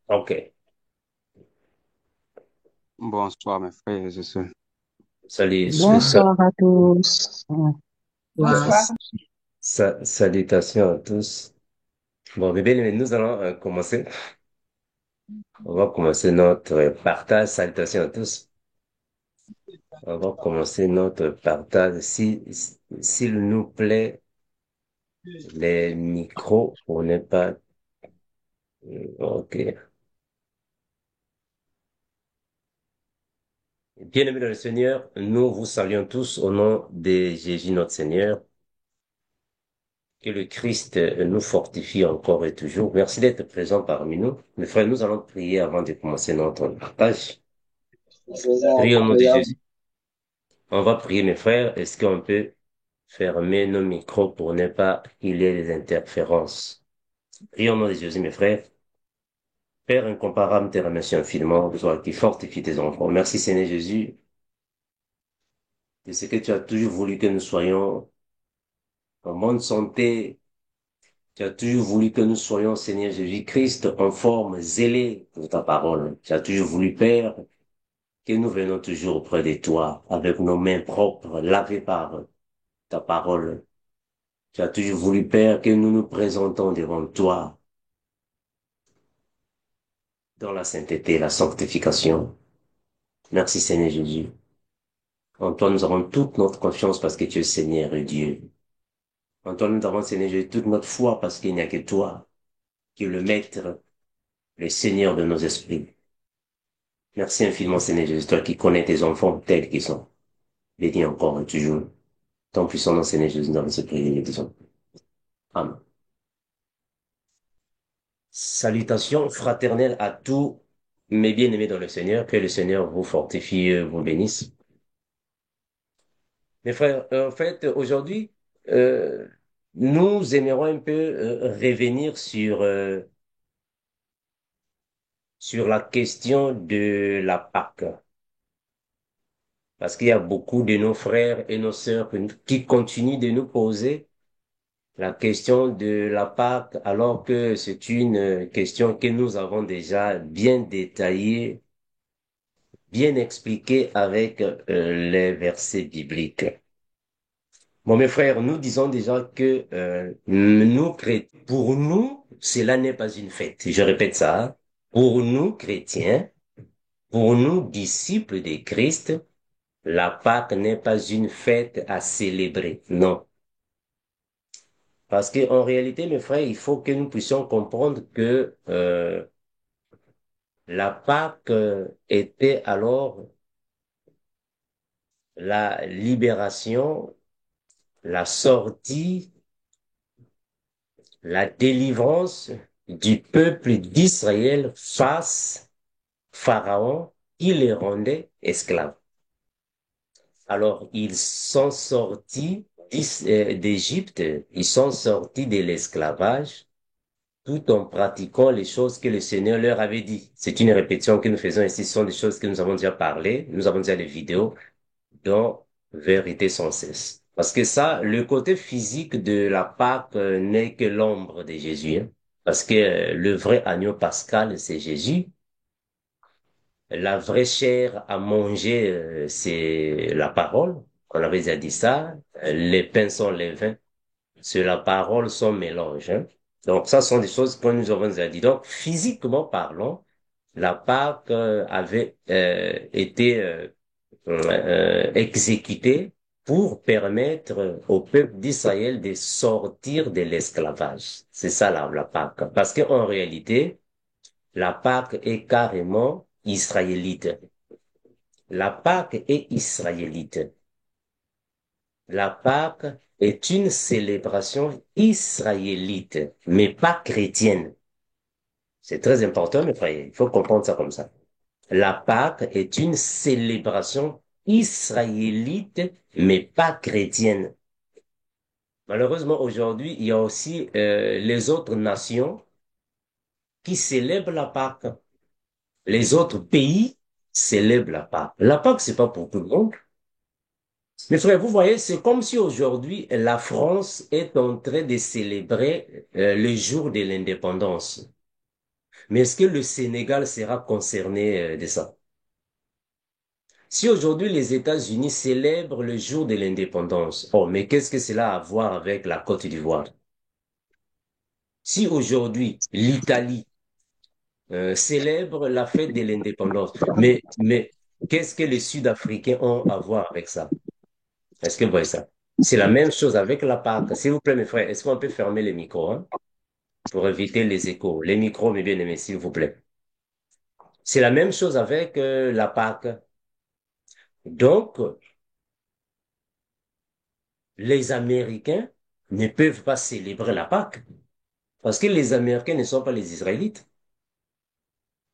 Ok. Bonsoir mes frères et sœurs. Salut, Bonsoir à tous. sa- Voilà. salutations à tous. Bon, mes bien-aimés, nous allons commencer. On va commencer notre partage. Salutations à tous. On va commencer notre partage. S'il nous plaît, les micros pour ne pas... Ok. Bien-aimés dans le Seigneur, nous vous saluons tous au nom de Jésus notre Seigneur. Que le Christ nous fortifie encore et toujours. Merci d'être présent parmi nous. Mes frères, nous allons prier avant de commencer notre partage. Prions au nom de Jésus. On va prier, mes frères. Est-ce qu'on peut fermer nos micros pour ne pas qu'il y ait des interférences? Prions au nom de Jésus, mes frères. Père incomparable, te remercie infiniment, toi qui fortifie tes enfants. Merci, Seigneur Jésus, de ce que tu as toujours voulu que nous soyons en bonne santé. Tu as toujours voulu que nous soyons, Seigneur Jésus-Christ, en forme, zélés pour ta parole. Tu as toujours voulu, Père, que nous venons toujours auprès de toi, avec nos mains propres, lavées par ta parole. Tu as toujours voulu, Père, que nous nous présentons devant toi dans la sainteté et la sanctification. Merci, Seigneur Jésus. En toi, nous avons toute notre confiance parce que tu es Seigneur et Dieu. En toi, nous avons, Seigneur Jésus, toute notre foi parce qu'il n'y a que toi, qui es le Maître, le Seigneur de nos esprits. Merci infiniment, Seigneur Jésus, toi qui connais tes enfants tels qu'ils sont. Bénis encore et toujours. Ton puissant nom, Seigneur Jésus, dans ce prière, disons. Amen. Salutations fraternelles à tous mes bien-aimés dans le Seigneur. Que le Seigneur vous fortifie, vous bénisse. Mes frères, en fait, aujourd'hui, euh, nous aimerons un peu revenir sur la question de la Pâque. Parce qu'il y a beaucoup de nos frères et nos sœurs qui continuent de nous poser la question de la Pâque, alors que c'est une question que nous avons déjà bien détaillée, bien expliquée avec les versets bibliques. Bon, mes frères, nous disons déjà que nous, pour nous, cela n'est pas une fête. Je répète ça, hein. Pour nous, chrétiens, pour nous, disciples de Christ, la Pâque n'est pas une fête à célébrer. Non. Parce que en réalité, mes frères, il faut que nous puissions comprendre que la Pâque était alors la libération, la sortie, la délivrance du peuple d'Israël face Pharaon qui les rendait esclaves. Alors, ils sont sortis d'Égypte, ils sont sortis de l'esclavage tout en pratiquant les choses que le Seigneur leur avait dit. C'est une répétition que nous faisons ici, ce sont des choses que nous avons déjà parlé, nous avons déjà des vidéos dont vérité sans cesse. Parce que ça, le côté physique de la Pâque n'est que l'ombre de Jésus, hein. Parce que le vrai agneau pascal, c'est Jésus. La vraie chair à manger, c'est la parole. On avait déjà dit ça. Les pains sont les vins. C'est la parole, son mélange, hein. Donc, ça sont des choses que nous avons déjà dit. Donc, physiquement parlant, la Pâque avait été exécutée pour permettre au peuple d'Israël de sortir de l'esclavage. C'est ça la Pâque. Parce qu'en réalité, la Pâque est carrément israélite. La Pâque est israélite. La Pâque est une célébration israélite, mais pas chrétienne. C'est très important, mes frères. Il faut comprendre ça comme ça. La Pâque est une célébration israélite, mais pas chrétienne. Malheureusement, aujourd'hui, il y a aussi les autres nations qui célèbrent la Pâque. Les autres pays célèbrent la Pâque. La Pâque, c'est pas pour tout le monde. Mes frères, vous voyez, c'est comme si aujourd'hui la France est en train de célébrer le jour de l'indépendance. Mais est-ce que le Sénégal sera concerné de ça? Si aujourd'hui les États-Unis célèbrent le jour de l'indépendance, oh, mais qu'est-ce que cela a à voir avec la Côte d'Ivoire? Si aujourd'hui l'Italie célèbre la fête de l'indépendance, mais qu'est-ce que les Sud-Africains ont à voir avec ça? Est-ce que vous voyez ça? C'est la même chose avec la Pâque. S'il vous plaît, mes frères, est-ce qu'on peut fermer les micros, hein, pour éviter les échos? Les micros, mes bien-aimés, s'il vous plaît. C'est la même chose avec la Pâque. Donc, les Américains ne peuvent pas célébrer la Pâque parce que les Américains ne sont pas les Israélites.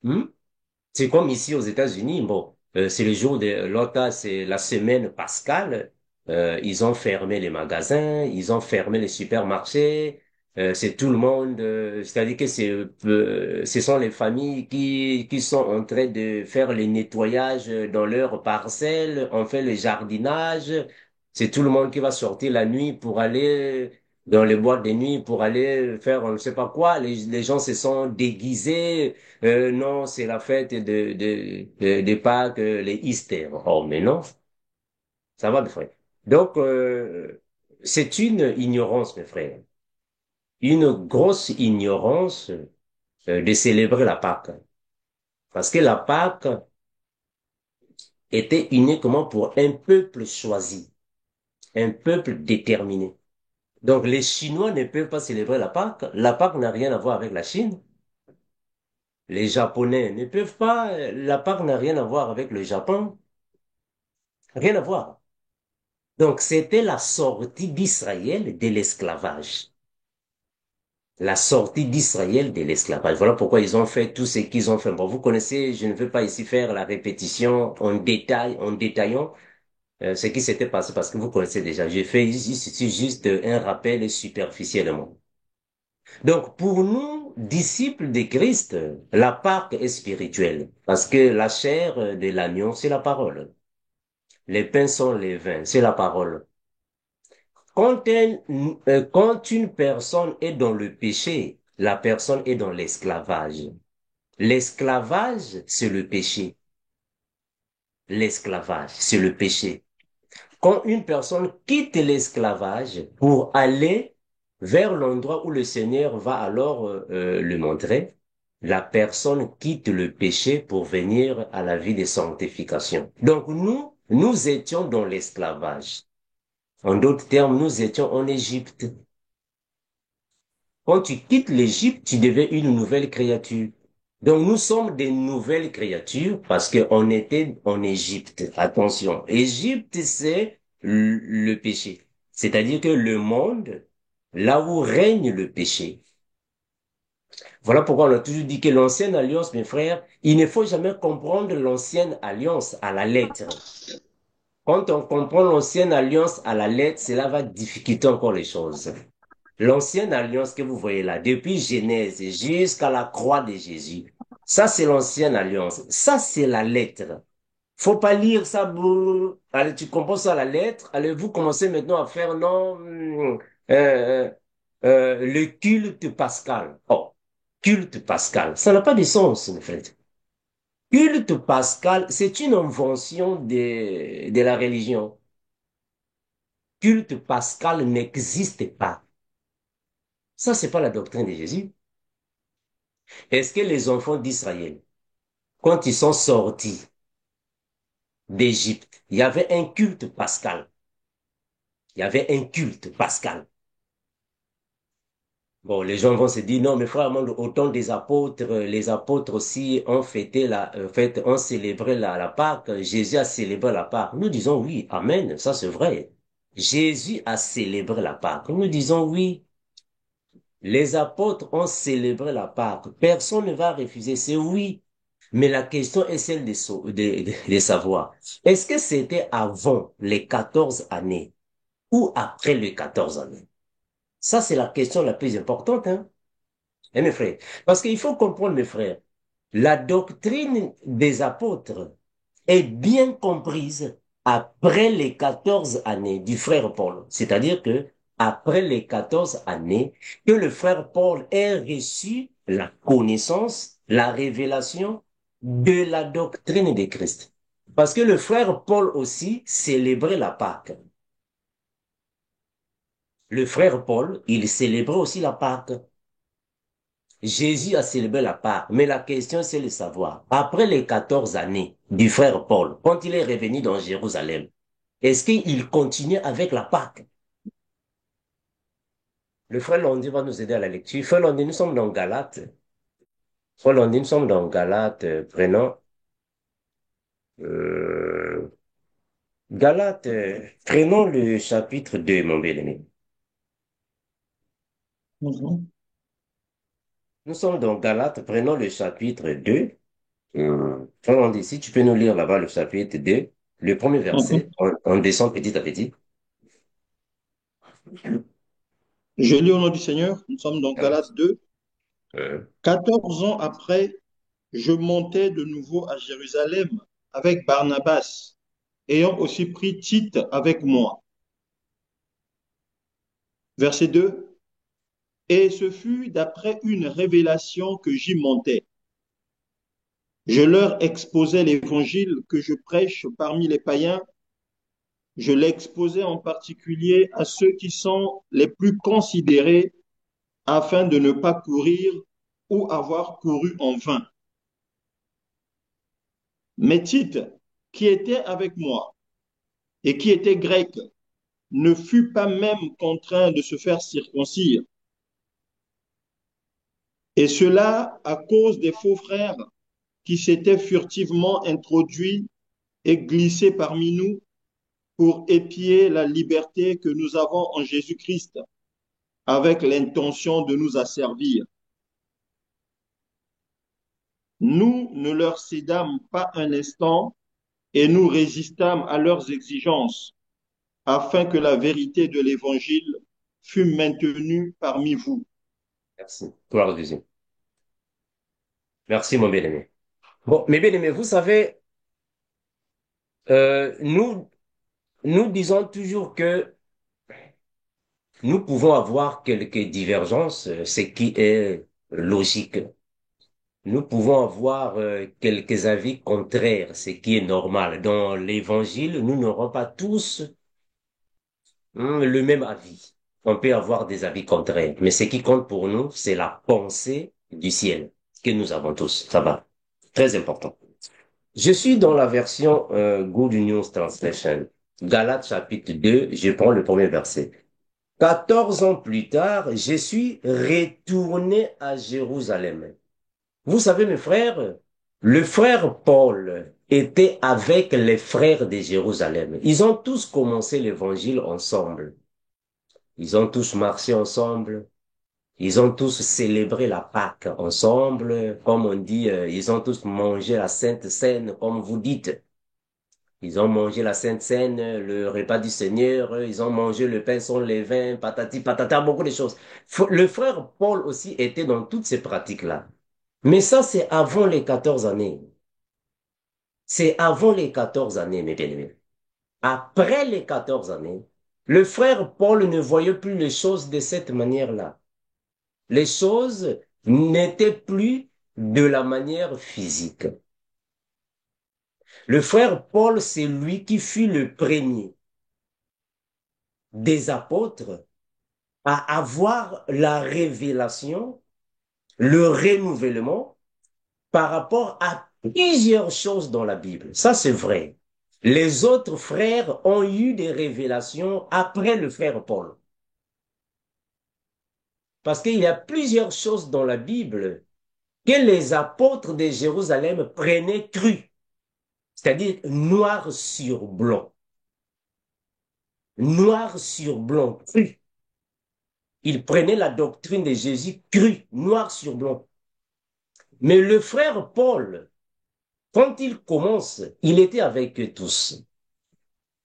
Hmm? C'est comme ici aux États-Unis, bon, c'est le jour de l'OTA, c'est la semaine pascale. Ils ont fermé les magasins, ils ont fermé les supermarchés. C'est tout le monde, c'est-à-dire que ce sont les familles qui sont en train de faire les nettoyages dans leurs parcelles, on fait le jardinage. C'est tout le monde qui va sortir la nuit pour aller dans les boîtes de nuit pour aller faire on ne sait pas quoi. Les gens se sont déguisés. Non, c'est la fête de Pâques, les Easter. Oh, mais non, ça va, mes frères. Donc, c'est une ignorance, mes frères. Une grosse ignorance de célébrer la Pâque. Parce que la Pâque était uniquement pour un peuple choisi, un peuple déterminé. Donc, les Chinois ne peuvent pas célébrer la Pâque. La Pâque n'a rien à voir avec la Chine. Les Japonais ne peuvent pas. La Pâque n'a rien à voir avec le Japon. Rien à voir. Donc, c'était la sortie d'Israël de l'esclavage. La sortie d'Israël de l'esclavage. Voilà pourquoi ils ont fait tout ce qu'ils ont fait. Bon, vous connaissez, je ne veux pas ici faire la répétition en détail, en détaillant ce qui s'était passé parce que vous connaissez déjà. J'ai fait ici juste un rappel superficiellement. Donc, pour nous, disciples de Christ, la Pâque est spirituelle parce que la chair de l'agneau, c'est la parole. Les pains sont les vins, c'est la parole. Quand une personne est dans le péché, la personne est dans l'esclavage. L'esclavage, c'est le péché. L'esclavage, c'est le péché. Quand une personne quitte l'esclavage pour aller vers l'endroit où le Seigneur va alors le montrer, la personne quitte le péché pour venir à la vie de sanctification. Donc nous étions dans l'esclavage. En d'autres termes, nous étions en Égypte. Quand tu quittes l'Égypte, tu deviens une nouvelle créature. Donc nous sommes des nouvelles créatures parce qu'on était en Égypte. Attention, Égypte, c'est le péché. C'est-à-dire que le monde, là où règne le péché. Voilà pourquoi on a toujours dit que l'ancienne alliance, mes frères, il ne faut jamais comprendre l'ancienne alliance à la lettre. Quand on comprend l'ancienne alliance à la lettre, cela va difficulter encore les choses. L'ancienne alliance que vous voyez là, depuis Genèse jusqu'à la croix de Jésus, ça c'est l'ancienne alliance. Ça c'est la lettre. Faut pas lire ça. Allez, tu comprends ça la lettre. Allez, vous commencez maintenant à faire non, le culte pascal. Oh, culte pascal. Ça n'a pas de sens, en fait. Culte pascal, c'est une invention de la religion. Culte pascal n'existe pas. Ça, c'est pas la doctrine de Jésus. Est-ce que les enfants d'Israël, quand ils sont sortis d'Égypte, il y avait un culte pascal. Il y avait un culte pascal. Bon, les gens vont se dire, non, mais frère, au temps des apôtres, les apôtres aussi ont fêté ont célébré la Pâque. Jésus a célébré la Pâque. Nous disons oui, amen, ça c'est vrai. Jésus a célébré la Pâque. Nous disons oui. Les apôtres ont célébré la Pâque. Personne ne va refuser, c'est oui. Mais la question est celle de savoir, est-ce que c'était avant les 14 années ou après les 14 années? Ça, c'est la question la plus importante, hein, mes frères. Parce qu'il faut comprendre, mes frères, la doctrine des apôtres est bien comprise après les 14 années du frère Paul. C'est-à-dire que après les 14 années que le frère Paul ait reçu la connaissance la révélation de la doctrine de Christ. Parce que le frère Paul aussi célébrait la Pâque. Le frère Paul, il célébrait aussi la Pâque. Jésus a célébré la Pâque, mais la question c'est de savoir, après les 14 années du frère Paul, quand il est revenu dans Jérusalem, est-ce qu'il continue avec la Pâque? Le frère Londi va nous aider à la lecture. Frère Londi, nous sommes dans Galates. Frère Londi, nous sommes dans Galates, euh, Galates, prenons le chapitre 2, mon bien-aimé. Mhm. Nous sommes dans Galates, prenons le chapitre 2. Frère Londi, si tu peux nous lire là-bas le chapitre 2, le premier verset, Mhm. on descend petit à petit. Je lis au nom du Seigneur. Nous sommes dans Galates 2. Euh, 14 ans après, je montais de nouveau à Jérusalem avec Barnabas, ayant aussi pris Tite avec moi. Verset 2. Et ce fut d'après une révélation que j'y montais. Je leur exposais l'évangile que je prêche parmi les païens. Je l'exposais en particulier à ceux qui sont les plus considérés afin de ne pas courir ou avoir couru en vain. Mais Tite, qui était avec moi et qui était grec, ne fut pas même contraint de se faire circoncire. Et cela à cause des faux frères qui s'étaient furtivement introduits et glissés parmi nous pour épier la liberté que nous avons en Jésus-Christ, avec l'intention de nous asservir. Nous ne leur cédâmes pas un instant et nous résistâmes à leurs exigences, afin que la vérité de l'Évangile fût maintenue parmi vous. merci. Gloire au Dieu. Merci, mon bien-aimé. Bon, mes bien-aimés, vous savez, nous disons toujours que nous pouvons avoir quelques divergences, ce qui est logique. Nous pouvons avoir quelques avis contraires, ce qui est normal. Dans l'Évangile, nous n'aurons pas tous le même avis. On peut avoir des avis contraires, mais ce qui compte pour nous, c'est la pensée du ciel que nous avons tous. Ça va. Très important. Je suis dans la version Good News Translation. Galates chapitre 2, je prends le premier verset. 14 ans plus tard, je suis retourné à Jérusalem. Vous savez, mes frères, le frère Paul était avec les frères de Jérusalem. Ils ont tous commencé l'évangile ensemble. Ils ont tous marché ensemble. Ils ont tous célébré la Pâque ensemble. Comme on dit, ils ont tous mangé la Sainte Seine, comme vous dites. Ils ont mangé la Sainte Seine, le repas du Seigneur, ils ont mangé le pain sans levain, patati patata, beaucoup de choses. Le frère Paul aussi était dans toutes ces pratiques-là. Mais ça, c'est avant les 14 années. C'est avant les 14 années, mes bien-aimés. Après les 14 années, le frère Paul ne voyait plus les choses de cette manière-là. Les choses n'étaient plus de la manière physique. Le frère Paul, c'est lui qui fut le premier des apôtres à avoir la révélation, le renouvellement par rapport à plusieurs choses dans la Bible. Ça, c'est vrai. Les autres frères ont eu des révélations après le frère Paul. Parce qu'il y a plusieurs choses dans la Bible que les apôtres de Jérusalem prenaient cru, c'est-à-dire noir sur blanc. Noir sur blanc, cru. Ils prenaient la doctrine de Jésus cru, noir sur blanc. Mais le frère Paul, quand il commence, il était avec eux tous.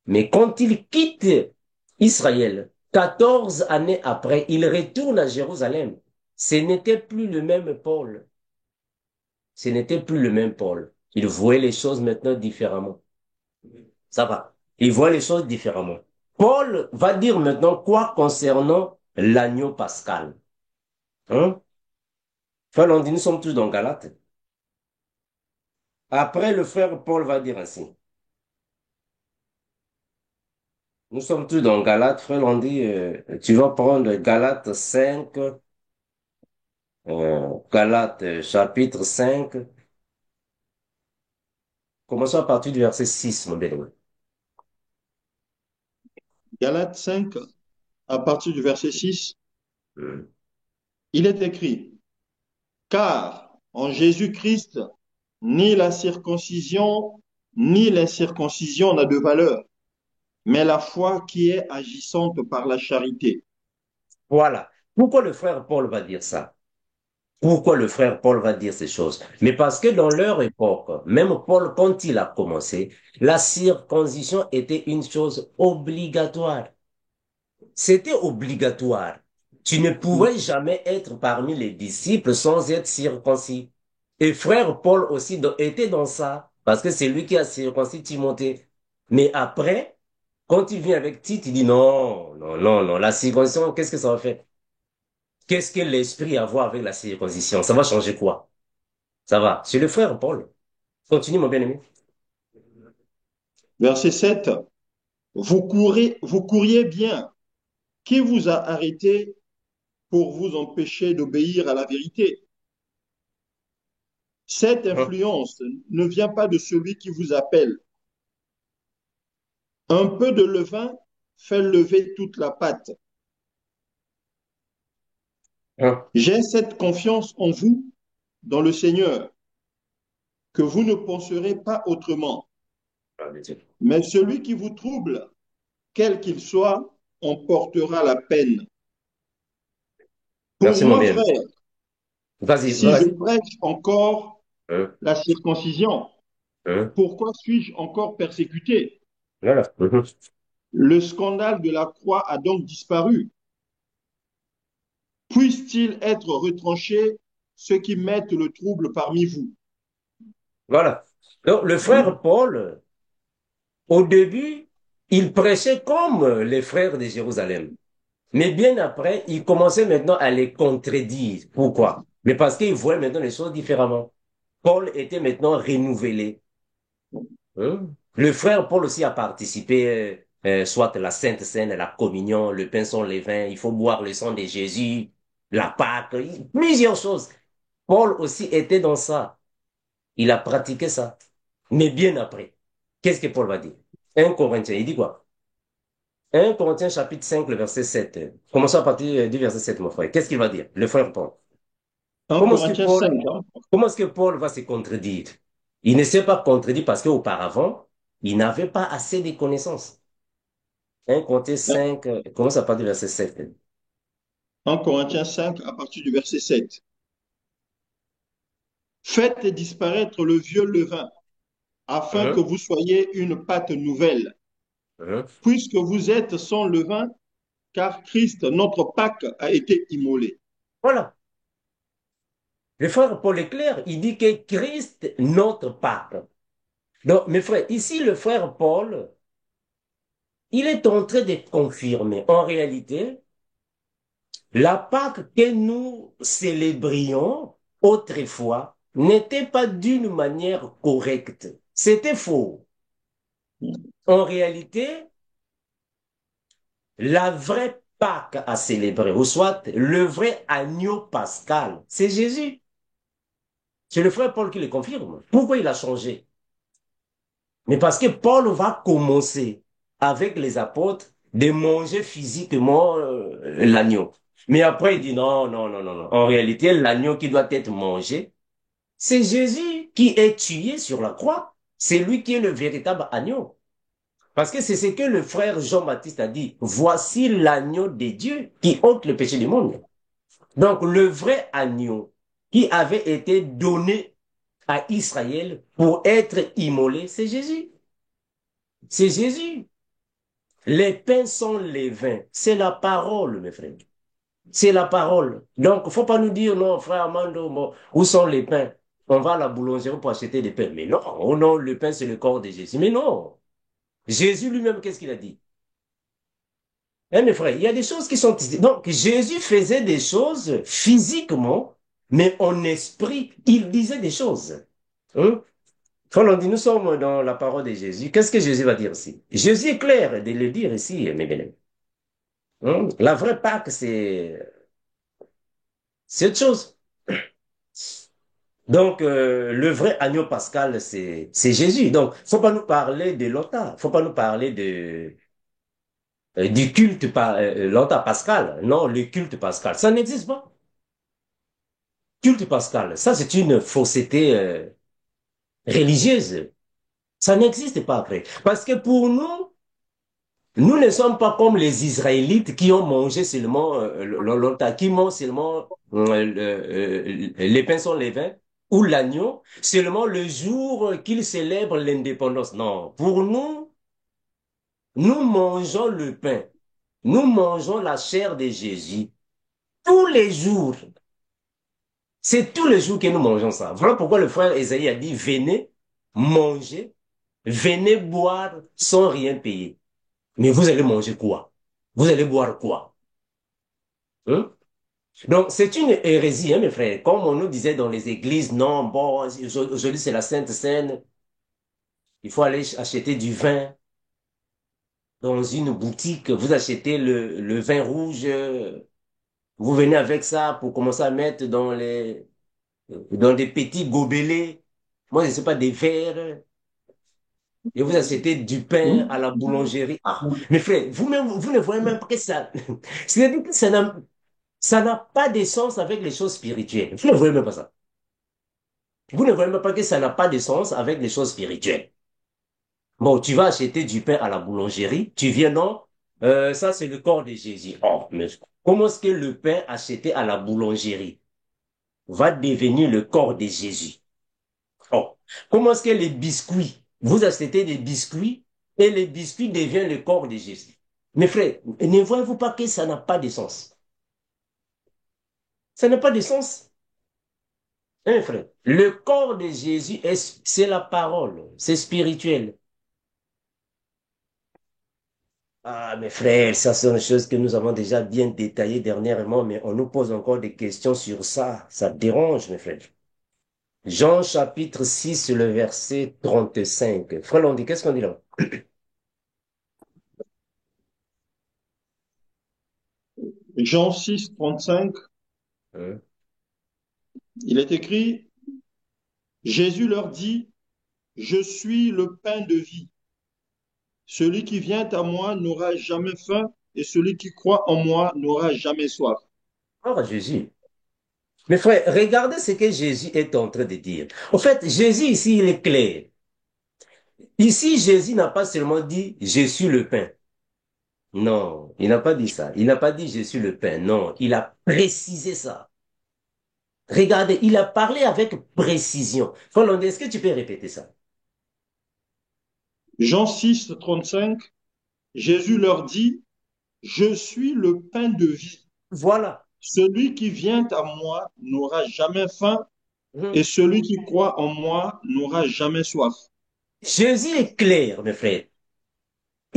Mais quand il quitte Israël, 14 années après, il retourne à Jérusalem. Ce n'était plus le même Paul. Ce n'était plus le même Paul. Il voyait les choses maintenant différemment. Ça va. Il voit les choses différemment. Paul va dire maintenant quoi concernant l'agneau pascal. Hein? Enfin, on dit, nous sommes tous dans Galates. Après, le frère Paul va dire ainsi. Nous sommes tous dans Galates, frère, on dit, tu vas prendre Galates 5, Galates chapitre 5, commençons à partir du verset 6, mon bien-aimé. Galates 5, à partir du verset 6, Hmm. il est écrit, car en Jésus-Christ, ni la circoncision, ni l'incirconcision n'a de valeur, mais la foi qui est agissante par la charité. Voilà. Pourquoi le frère Paul va dire ça? Pourquoi le frère Paul va dire ces choses? Mais parce que dans leur époque, même Paul, quand il a commencé, la circoncision était une chose obligatoire. C'était obligatoire. Tu ne pouvais jamais être parmi les disciples sans être circoncis. Et frère Paul aussi était dans ça, parce que c'est lui qui a circoncis Timothée. Mais après, quand il vient avec Tite, il dit non, non, non, non, la circoncision, qu'est-ce que ça va faire? Qu'est-ce que l'esprit a à voir avec la circoncision? Ça va changer quoi? Ça va. C'est le frère Paul. Continue, mon bien-aimé. Verset 7, vous couriez bien. Qui vous a arrêté pour vous empêcher d'obéir à la vérité? Cette Hein? influence ne vient pas de celui qui vous appelle. Un peu de levain fait lever toute la pâte. Hein? J'ai cette confiance en vous, dans le Seigneur, que vous ne penserez pas autrement. Mais celui qui vous trouble, quel qu'il soit, en portera la peine. Pour Merci, mon moi, bien. frère, Vas-y, si je vas-y. prêche encore Hein? la circoncision, Hein? pourquoi suis-je encore persécuté? Voilà. Mhm. Le scandale de la croix a donc disparu. Puisse-t-il être retranché ceux qui mettent le trouble parmi vous? Voilà. Donc, le frère Paul, au début, il prêchait comme les frères de Jérusalem. Mais bien après, il commençait maintenant à les contredire. Pourquoi? Mais parce qu'il voyait maintenant les choses différemment. Paul était maintenant renouvelé. Hein? Le frère Paul aussi a participé, soit la Sainte Seine, la communion, le pain sans levain, il faut boire le sang de Jésus, la Pâque, plusieurs choses. Paul aussi était dans ça. Il a pratiqué ça. Mais bien après, qu'est-ce que Paul va dire? 1 Corinthiens, il dit quoi? 1 Corinthiens chapitre 5, le verset 7. Commençons à partir du verset 7, mon frère. Qu'est-ce qu'il va dire? Le frère Paul. 1 Comment est-ce que Corinthiens Paul, 5, hein? comment est-ce que Paul va se contredire? Il ne s'est pas contredit parce qu'auparavant, il n'avait pas assez de connaissances. 1 Corinthiens 5, commence à partir du verset 7. 1 Corinthiens 5 à partir du verset 7. Faites disparaître le vieux levain, afin que Hein, vous soyez une pâte nouvelle, hein. puisque vous êtes sans levain, car Christ, notre Pâque, a été immolé. Voilà. Le frère Paul est clair. Il dit que Christ, notre Pâque. Donc, mes frères, ici, le frère Paul, il est en train de confirmer. En réalité, la Pâque que nous célébrions autrefois n'était pas d'une manière correcte. C'était faux. En réalité, la vraie Pâque à célébrer, ou soit le vrai agneau pascal, c'est Jésus. C'est le frère Paul qui le confirme. Pourquoi il a changé? Mais parce que Paul va commencer avec les apôtres de manger physiquement l'agneau. Mais après, il dit non, non, non, non, non. En réalité, l'agneau qui doit être mangé, c'est Jésus qui est tué sur la croix. C'est lui qui est le véritable agneau. Parce que c'est ce que le frère Jean-Baptiste a dit. Voici l'agneau de Dieu qui ôte le péché du monde. Donc, le vrai agneau qui avait été donné à Israël pour être immolé, c'est Jésus. C'est Jésus. Les pains sont les vins. C'est la parole, mes frères. C'est la parole. Donc, il ne faut pas nous dire, non, frère Armando, bon, où sont les pains? On va à la boulangerie pour acheter des pains. Mais non, oh non, le pain, c'est le corps de Jésus. Mais non. Jésus lui-même, qu'est-ce qu'il a dit? Hein, mes frères, il y a des choses qui sont... Donc, Jésus faisait des choses physiquement, mais en esprit, il disait des choses. Hein? Quand on dit nous sommes dans la parole de Jésus, qu'est-ce que Jésus va dire ici? Jésus est clair de le dire ici, mes bien-aimés. La vraie Pâque, c'est autre chose. Donc, le vrai agneau pascal, c'est Jésus. Donc, faut pas nous parler de l'OTA. Faut pas nous parler du culte l'OTA pascal. Non, le culte pascal. Ça n'existe pas. Culte pascal. Ça, c'est une fausseté religieuse. Ça n'existe pas après. Parce que pour nous, nous ne sommes pas comme les Israélites qui ont mangé seulement l'OTA, qui mangent seulement les pains sans levain ou l'agneau, seulement le jour qu'ils célèbrent l'indépendance. Non, pour nous, nous mangeons le pain, nous mangeons la chair de Jésus tous les jours. C'est tous les jours que nous mangeons ça. Voilà pourquoi le frère Esaïe a dit, venez manger, venez boire sans rien payer. Mais vous allez manger quoi? Vous allez boire quoi? Hein? Donc, c'est une hérésie, hein, mes frères. Comme on nous disait dans les églises, non, bon, aujourd'hui c'est la Sainte Seine, il faut aller acheter du vin dans une boutique, vous achetez le vin rouge, vous venez avec ça pour commencer à mettre dans des petits gobelets, moi je ne sais pas, des verres, et vous achetez du pain à la boulangerie. Ah, mes frères, vous-même, vous ne voyez même pas que ça, c'est-à-dire que ça n'a pas de sens avec les choses spirituelles. Vous ne voyez même pas ça. Vous ne voyez même pas que ça n'a pas de sens avec les choses spirituelles. Bon, tu vas acheter du pain à la boulangerie, tu viens, non, ça c'est le corps de Jésus. Oh, mais comment est-ce que le pain acheté à la boulangerie va devenir le corps de Jésus? Oh, comment est-ce que les biscuits, vous achetez des biscuits et les biscuits deviennent le corps de Jésus? Mes frères, ne voyez-vous pas que ça n'a pas de sens? Ça n'a pas de sens. Hein, frère? Le corps de Jésus, c'est la parole, c'est spirituel. Ah, mes frères, ça sont des choses que nous avons déjà bien détaillées dernièrement, mais on nous pose encore des questions sur ça. Ça dérange, mes frères. Jean chapitre 6, le verset 35. Frère, on dit, qu'est-ce qu'on dit là? Jean 6, 35, Hein? il est écrit, Jésus leur dit, je suis le pain de vie. Celui qui vient à moi n'aura jamais faim et celui qui croit en moi n'aura jamais soif. Oh, Jésus. Mes frères, regardez ce que Jésus est en train de dire. En fait, Jésus ici, il est clair. Ici, Jésus n'a pas seulement dit, je suis le pain. Non, il n'a pas dit ça. Il n'a pas dit, je suis le pain. Non, il a précisé ça. Regardez, il a parlé avec précision. Frère, est-ce que tu peux répéter ça? Jean 6, 35, Jésus leur dit, je suis le pain de vie. Voilà. Celui qui vient à moi n'aura jamais faim Mhm. et celui qui croit en moi n'aura jamais soif. Jésus est clair, mes frères.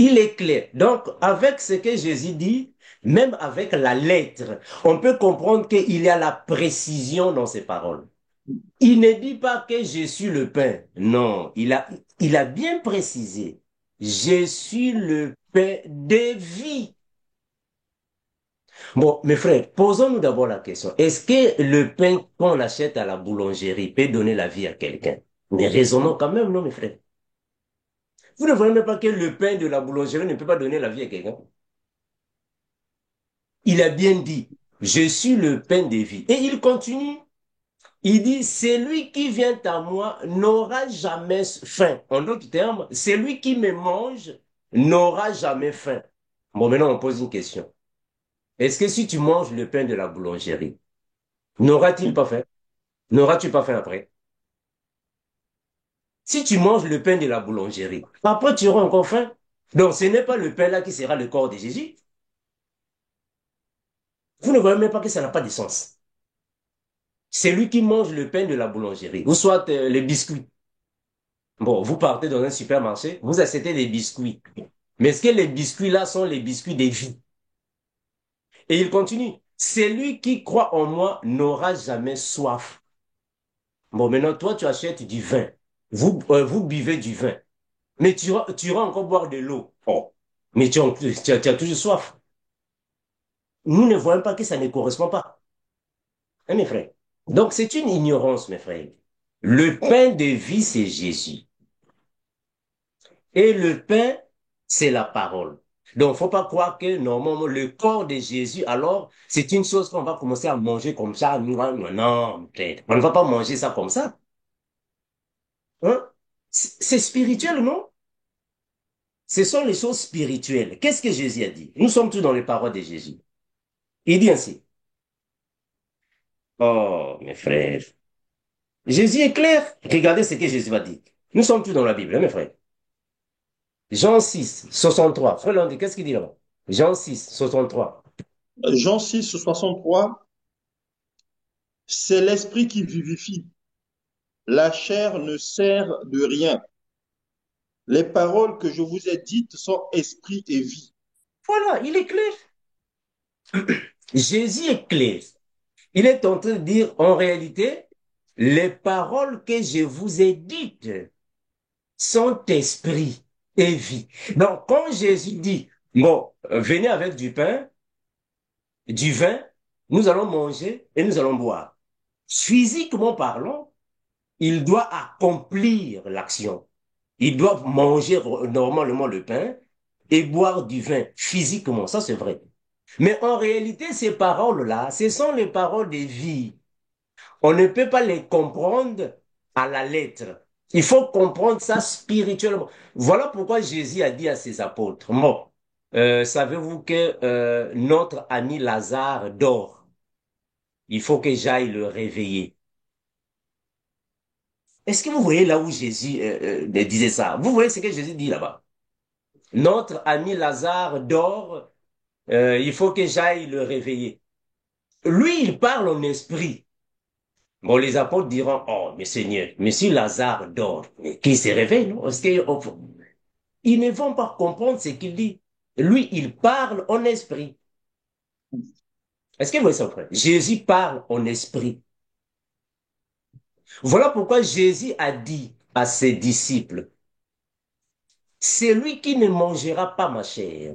Il est clair. Donc, avec ce que Jésus dit, même avec la lettre, on peut comprendre qu'il y a la précision dans ses paroles. Il ne dit pas que je suis le pain. Non, il a bien précisé. Je suis le pain de vie. Bon, mes frères, posons-nous d'abord la question. Est-ce que le pain qu'on achète à la boulangerie peut donner la vie à quelqu'un? Mais raisonnons quand même, non, mes frères. Vous ne voyez même pas que le pain de la boulangerie ne peut pas donner la vie à quelqu'un. Il a bien dit, je suis le pain de vie. Et il continue. Il dit, celui qui vient à moi n'aura jamais faim. En d'autres termes, celui qui me mange n'aura jamais faim. Bon, maintenant, on pose une question. Est-ce que si tu manges le pain de la boulangerie, n'aura-t-il pas faim? N'auras-tu pas faim après? Si tu manges le pain de la boulangerie, après tu auras encore faim. Donc, ce n'est pas le pain là qui sera le corps de Jésus. Vous ne voyez même pas que ça n'a pas de sens. Celui qui mange le pain de la boulangerie, ou soit les biscuits. Bon, vous partez dans un supermarché, vous achetez des biscuits. Mais est-ce que les biscuits là sont les biscuits des vies? Et il continue. Celui qui croit en moi n'aura jamais soif. Bon, maintenant, toi, tu achètes du vin. vous buvez du vin, mais tu iras encore boire de l'eau. Oh, mais tu as toujours soif. Nous ne voyons pas que ça ne correspond pas. Hein, mes frères? Donc, c'est une ignorance, mes frères. Le pain de vie, c'est Jésus. Et le pain, c'est la parole. Donc, faut pas croire que normalement le corps de Jésus, alors, c'est une chose qu'on va commencer à manger comme ça. Non, peut-être. On ne va pas manger ça comme ça. Hein? C'est spirituel, non? Ce sont les choses spirituelles. Qu'est-ce que Jésus a dit? Nous sommes tous dans les paroles de Jésus. Il dit ainsi. Oh, mes frères. Jésus est clair. Regardez ce que Jésus va dire. Nous sommes tous dans la Bible, hein, mes frères. Jean 6, 63. Frère Landry, qu'est-ce qu'il dit là-bas? Jean 6, 63. Jean 6, 63, c'est l'esprit qui vivifie. La chair ne sert de rien. Les paroles que je vous ai dites sont esprit et vie. Voilà, il est clair. Jésus est clair. Il est en train de dire, en réalité, les paroles que je vous ai dites sont esprit et vie. Donc, quand Jésus dit, bon, venez avec du pain, du vin, nous allons manger et nous allons boire. Physiquement parlant, il doit accomplir l'action. Il doit manger normalement le pain et boire du vin physiquement, ça c'est vrai. Mais en réalité, ces paroles-là, ce sont les paroles de vie. On ne peut pas les comprendre à la lettre. Il faut comprendre ça spirituellement. Voilà pourquoi Jésus a dit à ses apôtres, bon, savez-vous que notre ami Lazare dort? Il faut que j'aille le réveiller. Est-ce que vous voyez là où Jésus disait ça? Vous voyez ce que Jésus dit là-bas? Notre ami Lazare dort, il faut que j'aille le réveiller. Lui, il parle en esprit. Bon, les apôtres diront, oh, mais Seigneur, mais si Lazare dort, qu'il se réveille, non? Parce que, oh, ils ne vont pas comprendre ce qu'il dit. Lui, il parle en esprit. Est-ce que vous voyez ça, frère? Jésus parle en esprit. Voilà pourquoi Jésus a dit à ses disciples, celui qui ne mangera pas ma chair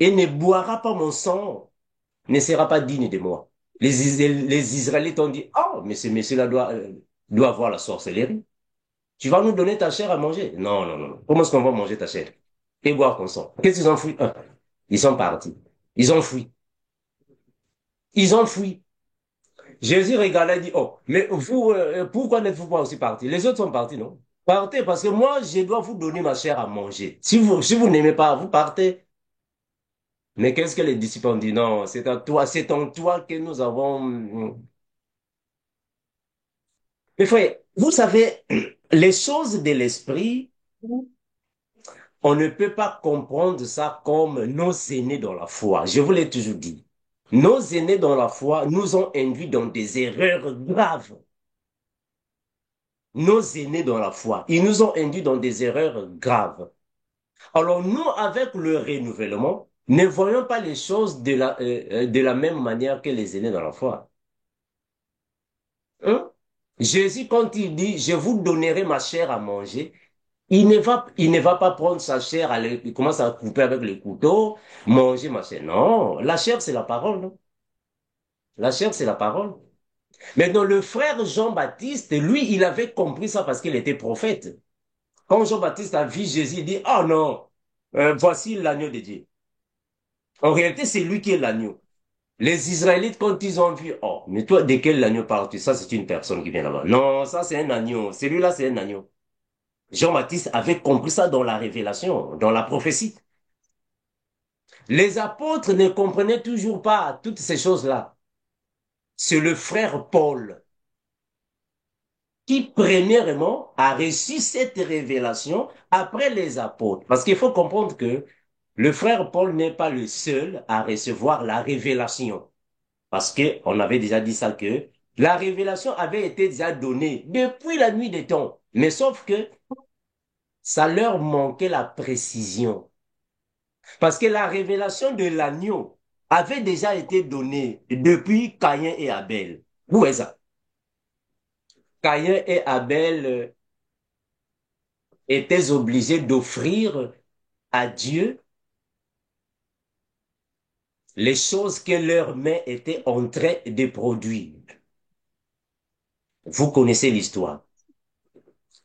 et ne boira pas mon sang ne sera pas digne de moi. Les Israélites ont dit, oh, mais ce monsieur-là doit avoir la sorcellerie. Tu vas nous donner ta chair à manger? Non, non, non. Comment est-ce qu'on va manger ta chair? Et boire ton sang. Qu'est-ce qu'ils ont fui? Ah, ils sont partis. Ils ont fui. Ils ont fui. Jésus regardait et dit, oh, mais vous, pourquoi n'êtes-vous pas aussi partis? Les autres sont partis, non? Partez, parce que moi, je dois vous donner ma chair à manger. Si vous n'aimez pas, vous partez. Mais qu'est-ce que les disciples ont dit? Non, c'est à toi, c'est en toi que nous avons. Mais frère, vous savez, les choses de l'esprit, on ne peut pas comprendre ça comme nos aînés dans la foi. Je vous l'ai toujours dit. Nos aînés dans la foi nous ont induits dans des erreurs graves. Nos aînés dans la foi, ils nous ont induits dans des erreurs graves. Alors nous, avec le renouvellement, ne voyons pas les choses de la même manière que les aînés dans la foi. Hein? Jésus, quand il dit, je vous donnerai ma chair à manger, il ne va pas prendre sa chair, il commence à couper avec le couteau, manger ma chair. Non, la chair, c'est la parole. Non? La chair, c'est la parole. Maintenant, le frère Jean-Baptiste, lui, il avait compris ça parce qu'il était prophète. Quand Jean-Baptiste a vu Jésus, il dit, oh non, voici l'agneau de Dieu. En réalité, c'est lui qui est l'agneau. Les Israélites, quand ils ont vu, oh, mais toi, de quel agneau parles-tu? Ça, c'est une personne qui vient là-bas. Non, ça, c'est un agneau. Celui-là, c'est un agneau. Jean-Baptiste avait compris ça dans la révélation, dans la prophétie. Les apôtres ne comprenaient toujours pas toutes ces choses-là. C'est le frère Paul qui, premièrement, a reçu cette révélation après les apôtres. Parce qu'il faut comprendre que le frère Paul n'est pas le seul à recevoir la révélation. Parce que on avait déjà dit ça que la révélation avait été déjà donnée depuis la nuit des temps. Mais sauf que ça leur manquait la précision. Parce que la révélation de l'agneau avait déjà été donnée depuis Caïn et Abel. Où est ça? Caïn et Abel étaient obligés d'offrir à Dieu les choses que leurs mains étaient en train de produire. Vous connaissez l'histoire.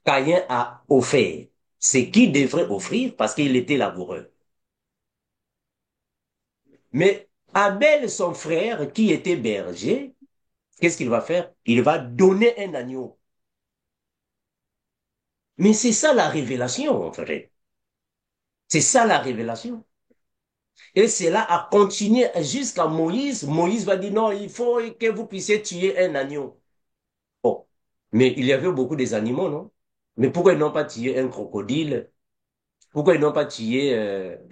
Caïn a offert ce qu'il devrait offrir parce qu'il était laboureur. Mais Abel, son frère, qui était berger, qu'est-ce qu'il va faire? Il va donner un agneau. Mais c'est ça la révélation, frère. C'est ça la révélation. Et cela a continué jusqu'à Moïse. Moïse va dire non, il faut que vous puissiez tuer un agneau. Oh. Mais il y avait beaucoup des animaux, non? Mais pourquoi ils n'ont pas tué un crocodile? Pourquoi ils n'ont pas tué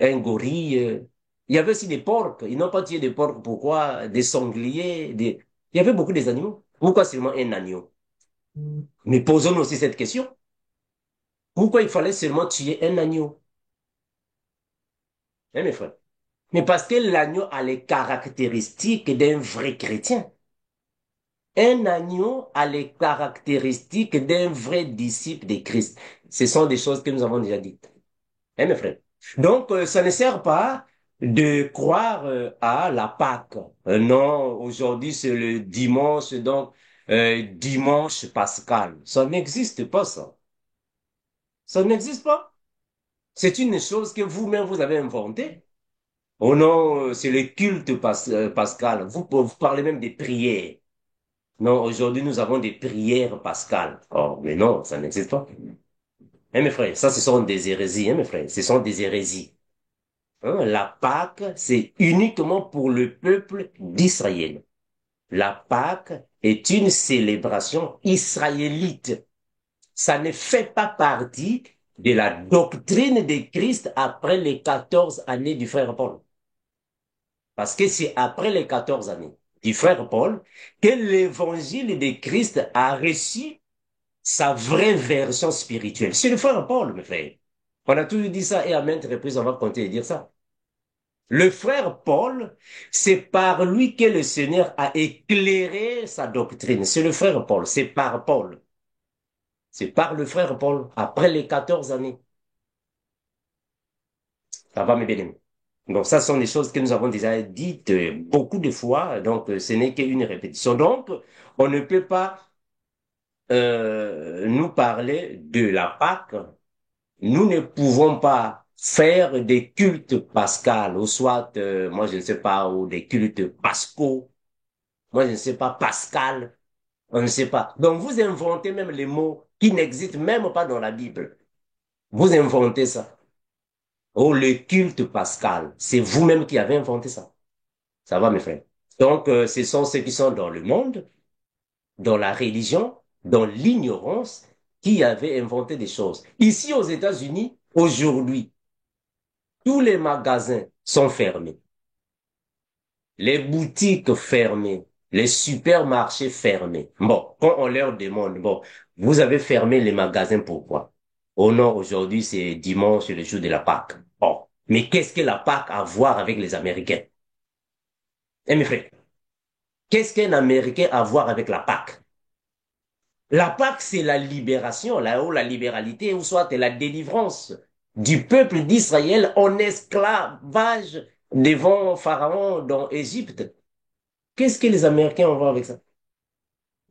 un gorille? Il y avait aussi des porcs. Ils n'ont pas tué des porcs. Pourquoi? Des sangliers. Il y avait beaucoup des animaux. Pourquoi seulement un agneau? Mais posons-nous aussi cette question. Pourquoi il fallait seulement tuer un agneau? Hein, mes frères? Mais parce que l'agneau a les caractéristiques d'un vrai chrétien. Un agneau a les caractéristiques d'un vrai disciple de Christ. Ce sont des choses que nous avons déjà dites. Hein, mes frères? Donc, ça ne sert pas de croire à la Pâque. Non, aujourd'hui c'est le dimanche, donc dimanche pascal. Ça n'existe pas, ça. Ça n'existe pas. C'est une chose que vous-même vous avez inventée. Oh non, c'est le culte pascal. Vous parlez même des prières. Non, aujourd'hui nous avons des prières pascales. Oh, mais non, ça n'existe pas. Hein, mes frères, ça ce sont des hérésies, hein, mes frères. Ce sont des hérésies. Hein, la Pâque, c'est uniquement pour le peuple d'Israël. La Pâque est une célébration israélite. Ça ne fait pas partie de la doctrine de Christ après les 14 années du frère Paul. Parce que c'est après les 14 années du frère Paul que l'évangile de Christ a reçu sa vraie version spirituelle. C'est le frère Paul, mes frères. On a toujours dit ça et à maintes reprises on va continuer de dire ça. Le frère Paul, c'est par lui que le Seigneur a éclairé sa doctrine. C'est le frère Paul, c'est par Paul. C'est par le frère Paul, après les 14 années. Ça va, mes bien-aimés. Donc, ça sont des choses que nous avons déjà dites beaucoup de fois. Donc, ce n'est qu'une répétition. Donc, on ne peut pas nous parler de la Pâque. Nous ne pouvons pas faire des cultes pascals, ou soit, moi je ne sais pas, ou des cultes pascaux. Moi je ne sais pas, Pascal. On ne sait pas. Donc, vous inventez même les mots qui n'existent même pas dans la Bible. Vous inventez ça. Oh, le culte pascal. C'est vous-même qui avez inventé ça. Ça va, mes frères? Donc, ce sont ceux qui sont dans le monde, dans la religion, dans l'ignorance, qui avaient inventé des choses. Ici, aux États-Unis, aujourd'hui, tous les magasins sont fermés. Les boutiques fermées. Les supermarchés fermés. Bon, quand on leur demande, bon, vous avez fermé les magasins, pourquoi? Oh non, aujourd'hui, c'est dimanche, le jour de la Pâque. Oh, mais qu'est-ce que la Pâque a à voir avec les Américains? Eh, mes frères, qu'est-ce qu'un Américain a à voir avec la Pâque? La Pâque, c'est la libération, ou la libéralité, ou soit la délivrance du peuple d'Israël en esclavage devant Pharaon dans Égypte. Qu'est-ce que les Américains ont à voir avec ça?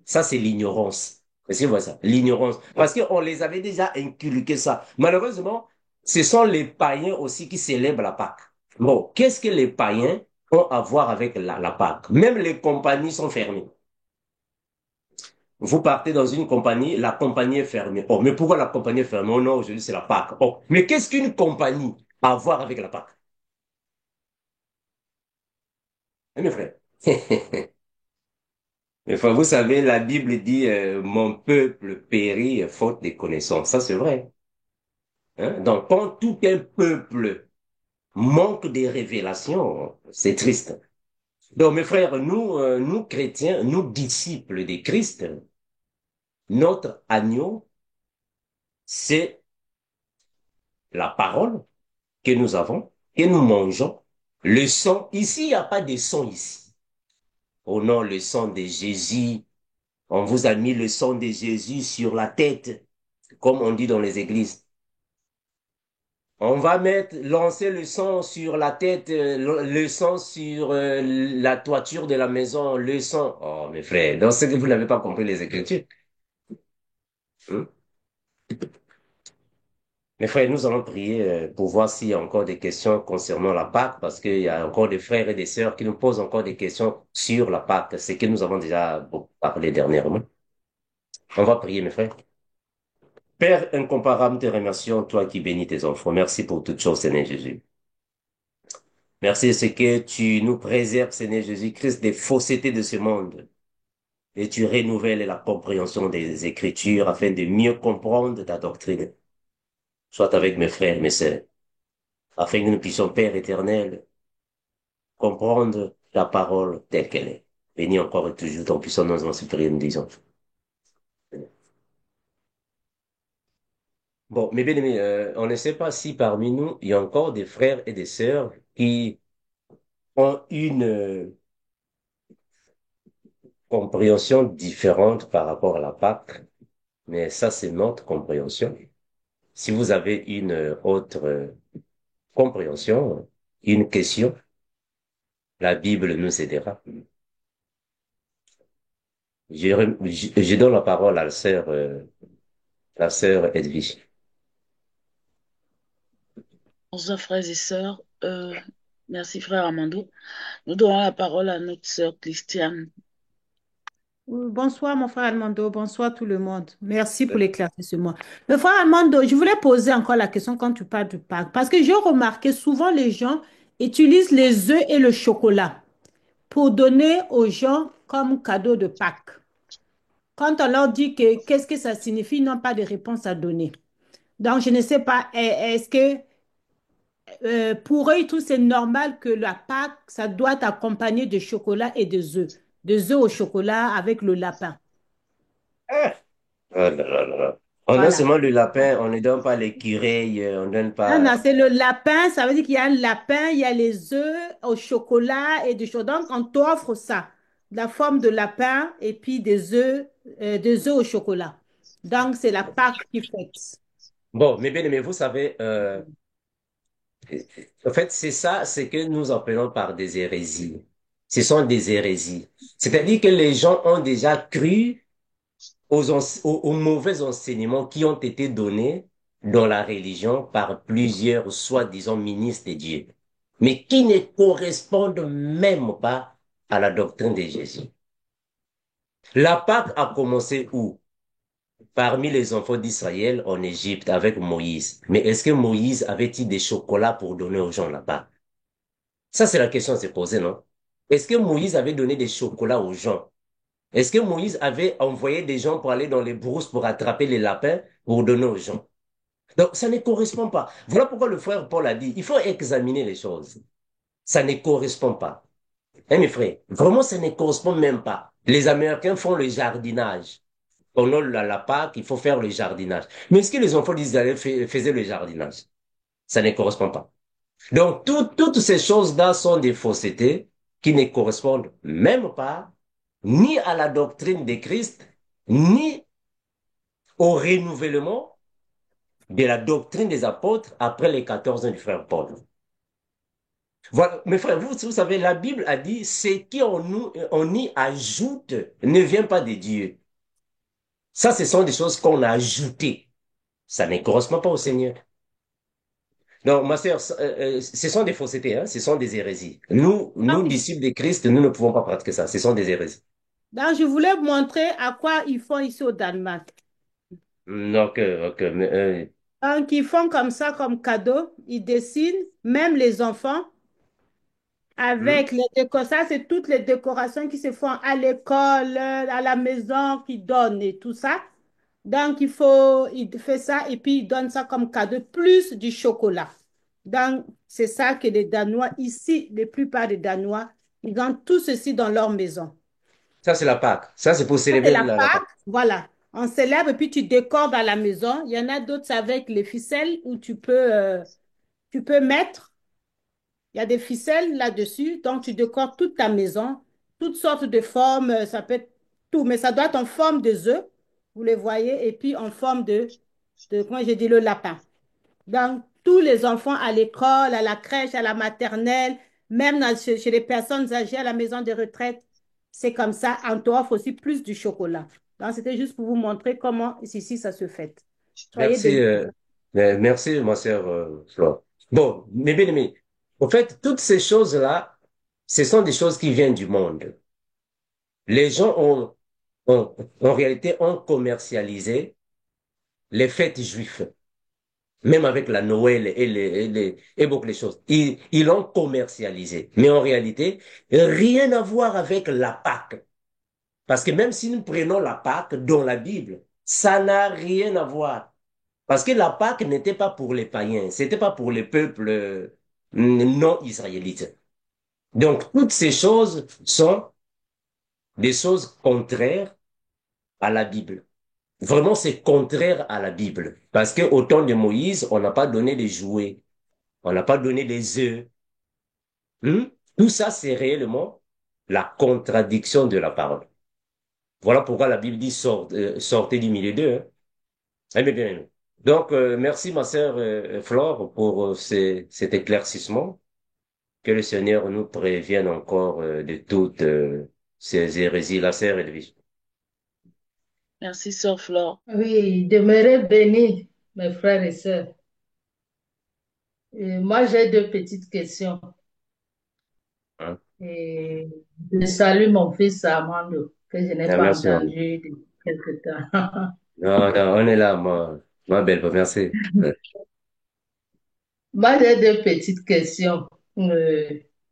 Ça, c'est l'ignorance. Est-ce que vous voyez ça? L'ignorance. Parce qu'on les avait déjà inculqué ça. Malheureusement, ce sont les païens aussi qui célèbrent la Pâque. Bon, qu'est-ce que les païens ont à voir avec la Pâque? Même les compagnies sont fermées. Vous partez dans une compagnie, la compagnie est fermée. Oh, mais pourquoi la compagnie est fermée? Oh non, aujourd'hui c'est la Pâque. Oh, mais qu'est-ce qu'une compagnie a à voir avec la Pâque? Eh, mes frères. Mais vous savez, la Bible dit, mon peuple périt faute de connaissances. Ça, c'est vrai. Hein? Donc, quand tout un peuple manque des révélations, c'est triste. Donc, mes frères, nous chrétiens, nous disciples de Christ, notre agneau, c'est la parole que nous avons, que nous mangeons. Le sang, ici, il n'y a pas de sang ici. Oh non, le sang de Jésus, On vous a mis le sang de Jésus sur la tête, comme on dit dans les églises. On va lancer le sang sur la tête, le sang sur la toiture de la maison, le sang. Oh, mes frères, donc c'est que vous n'avez pas compris les Écritures. Hein? Mes frères, nous allons prier pour voir s'il y a encore des questions concernant la Pâque, parce qu'il y a encore des frères et des sœurs qui nous posent encore des questions sur la Pâque, ce que nous avons déjà beaucoup parlé dernièrement. On va prier, mes frères. Père incomparable, te remercions, toi qui bénis tes enfants. Merci pour toutes choses, Seigneur Jésus. Merci de ce que tu nous préserves, Seigneur Jésus-Christ, des faussetés de ce monde. Et tu renouvelles la compréhension des Écritures afin de mieux comprendre ta doctrine. Sois avec mes frères, mes sœurs, afin que nous puissions, Père éternel, comprendre la parole telle qu'elle est. Bénis encore et toujours ton puissant nom, dans ce prière, nous disons. Bon, mes bien-aimés, on ne sait pas si parmi nous, il y a encore des frères et des sœurs qui ont une compréhension différente par rapport à la Pâque, mais ça, c'est notre compréhension. Si vous avez une autre compréhension, une question, la Bible nous aidera. Je donne la parole à la sœur Edwige. Bonsoir frères et sœurs. Merci frère Armando. Nous donnons la parole à notre sœur Christiane. Bonsoir, mon frère Armando. Bonsoir, tout le monde. Merci pour l'éclaircissement. Le frère Armando, je voulais poser encore la question quand tu parles du Pâques. Parce que j'ai remarqué souvent les gens utilisent les œufs et le chocolat pour donner aux gens comme cadeau de Pâques. Quand on leur dit que qu'est-ce que ça signifie, ils n'ont pas de réponse à donner. Donc, je ne sais pas, est-ce que pour eux, ils trouvent c'est normal que la Pâques, ça doit être accompagné de chocolat et des œufs. Des œufs au chocolat avec le lapin. Ah, oh là là là là. On donne Voilà. seulement le lapin, on ne donne pas l'écureuil, on ne donne Non, non, pas... c'est le lapin. Ça veut dire qu'il y a un lapin, il y a les œufs au chocolat et du chocolat. Donc, on t'offre ça, la forme de lapin et puis des œufs au chocolat. Donc, c'est la Pâques qui fête. Bon, mais bien aimé, vous savez, en fait, c'est ça, c'est que nous appelons par des hérésies. Ce sont des hérésies. C'est-à-dire que les gens ont déjà cru aux mauvais enseignements qui ont été donnés dans la religion par plusieurs soi-disant ministres de Dieu, mais qui ne correspondent même pas à la doctrine de Jésus. La Pâque a commencé où? Parmi les enfants d'Israël en Égypte avec Moïse. Mais est-ce que Moïse avait-il des chocolats pour donner aux gens là-bas? Ça, c'est la question à se poser, non? Est-ce que Moïse avait donné des chocolats aux gens? Est-ce que Moïse avait envoyé des gens pour aller dans les brousses pour attraper les lapins pour donner aux gens? Donc, ça ne correspond pas. Voilà pourquoi le frère Paul a dit, il faut examiner les choses. Ça ne correspond pas. Hein, mes frères? Vraiment, ça ne correspond même pas. Les Américains font le jardinage. Pendant la Pâque, il faut faire le jardinage. Mais est-ce que les enfants d'Israël faisaient le jardinage? Ça ne correspond pas. Donc, toutes ces choses-là sont des faussetés qui ne correspondent même pas ni à la doctrine de Christ, ni au renouvellement de la doctrine des apôtres après les 14 ans du frère Paul. Voilà, mes frères, vous savez, la Bible a dit, ce on y ajoute ne vient pas de Dieu. Ça, ce sont des choses qu'on a ajoutées. Ça ne correspond pas au Seigneur. Donc, ma sœur, ce sont des faussetés, hein, ce sont des hérésies. Nous, Donc, disciples de Christ, nous ne pouvons pas pratiquer ça. Ce sont des hérésies. je voulais vous montrer à quoi ils font ici au Danemark. Donc, ok, mais, Donc, ils font comme ça, comme cadeau. Ils dessinent, même les enfants, hmm? avec les décorations. Ça, c'est toutes les décorations qui se font à l'école, à la maison, qui donnent et tout ça. Donc, il fait ça et puis il donne ça comme cadeau, plus du chocolat. Donc, c'est ça que les Danois, ici, la plupart des Danois, ils ont tout ceci dans leur maison. Ça, c'est la Pâque. Ça, c'est pour Ça, c'est célébrer la la Pâque. Pâque, voilà. On célèbre et puis tu décores dans la maison. Il y en a d'autres c'est avec les ficelles où tu peux mettre. Il y a des ficelles là-dessus. Donc, tu décores toute ta maison, toutes sortes de formes. Ça peut être tout, mais ça doit être en forme de œufs, vous les voyez, et puis en forme comment j'ai dit, le lapin. Donc, tous les enfants à l'école, à la crèche, à la maternelle, même chez les personnes âgées à la maison de retraite, c'est comme ça. On t'offre aussi plus du chocolat. Donc, c'était juste pour vous montrer comment ici ça se fait. Soyez Merci, de... merci, ma sœur Flore. Bon, mes bien-aimés, en fait, toutes ces choses-là, ce sont des choses qui viennent du monde. Les gens en réalité, ont commercialisé les fêtes juives, même avec la Noël et beaucoup de choses. Ils l'ont commercialisé. Mais en réalité, rien à voir avec la Pâque. Parce que même si nous prenons la Pâque dans la Bible, ça n'a rien à voir. Parce que la Pâque n'était pas pour les païens, c'était pas pour les peuples non israélites. Donc, toutes ces choses sont des choses contraires à la Bible. Vraiment, c'est contraire à la Bible. Parce que au temps de Moïse, on n'a pas donné des jouets, on n'a pas donné des œufs. Hmm? Tout ça, c'est réellement la contradiction de la parole. Voilà pourquoi la Bible dit sortez du milieu d'eux. Hein. Eh bien, bien. Donc, merci ma sœur Flore pour cet éclaircissement. Que le Seigneur nous prévienne encore de toutes ces hérésies, la sœur Edwige. Merci, Sœur Flore. Oui, demeurez bénis, mes frères et sœurs. Et moi, j'ai deux petites questions. Hein? Et je salue mon fils Armando, que je n'ai Ah, pas merci, maman. entendu depuis quelque temps. Non, non, on est là, ma belle, merci. Moi, j'ai deux petites questions.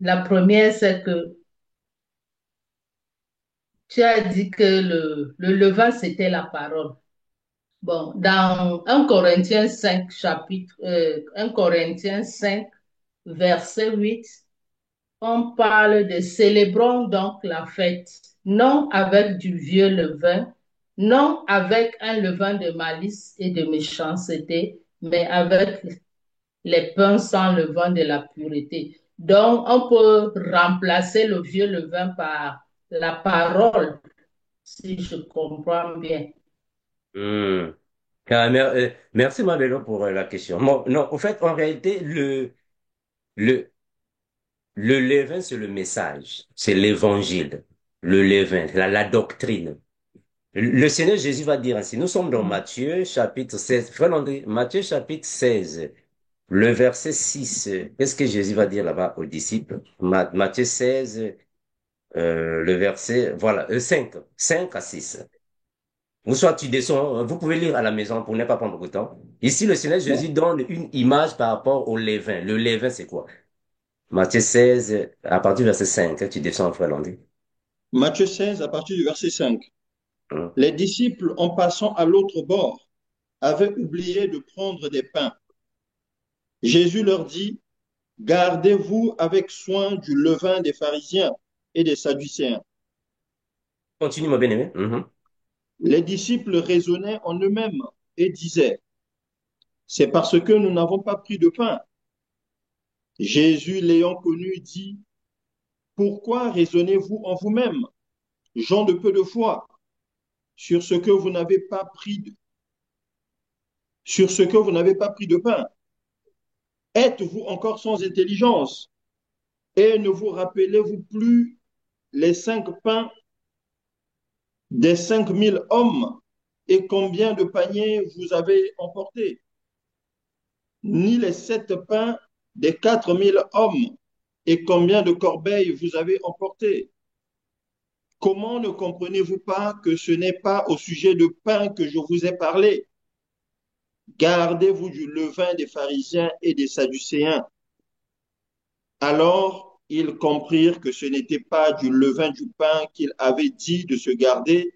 La première, c'est que tu as dit que le levain, c'était la parole. Bon, dans 1 Corinthiens 5, chapitre, 1 Corinthiens 5, verset 8, on parle de célébrons donc la fête, non avec du vieux levain, non avec un levain de malice et de méchanceté, mais avec les pains sans levain de la pureté. Donc, on peut remplacer le vieux levain par la parole, si je comprends bien. Hmm. Ah, merci, ma belle, pour la question. Non, en fait, en réalité, le, le levain, c'est le message, c'est l'évangile, le levain, la doctrine. Le Seigneur Jésus va dire ainsi, nous sommes dans Matthieu chapitre 16, frère André, Matthieu chapitre 16, le verset 6. Qu'est-ce que Jésus va dire là-bas aux disciples? Matthieu 16, le verset, voilà, 5 à 6. Ou soit tu descends, vous pouvez lire à la maison pour ne pas prendre beaucoup de temps. Ici, le Seigneur Jésus donne une image par rapport au levain. Le levain, c'est quoi? Matthieu 16, à partir du verset 5, tu descends, frère Landry. Matthieu 16, à partir du verset 5. Hum. Les disciples, en passant à l'autre bord, avaient oublié de prendre des pains. Jésus leur dit, gardez-vous avec soin du levain des pharisiens et des sadducéens. Continue, mon bien-aimé. Mhm. Les disciples raisonnaient en eux-mêmes et disaient, c'est parce que nous n'avons pas pris de pain. Jésus, l'ayant connu, dit, pourquoi raisonnez-vous en vous-même, gens de peu de foi, sur ce que vous n'avez pas pris sur ce que vous n'avez pas pris de pain? Êtes-vous encore sans intelligence? Et ne vous rappelez-vous plus les 5 pains des 5 000 hommes et combien de paniers vous avez emportés? Ni les 7 pains des 4 000 hommes et combien de corbeilles vous avez emportés? Comment ne comprenez-vous pas que ce n'est pas au sujet de pain que je vous ai parlé? Gardez-vous du levain des pharisiens et des sadducéens. Alors ils comprirent que ce n'était pas du levain du pain qu'il avait dit de se garder,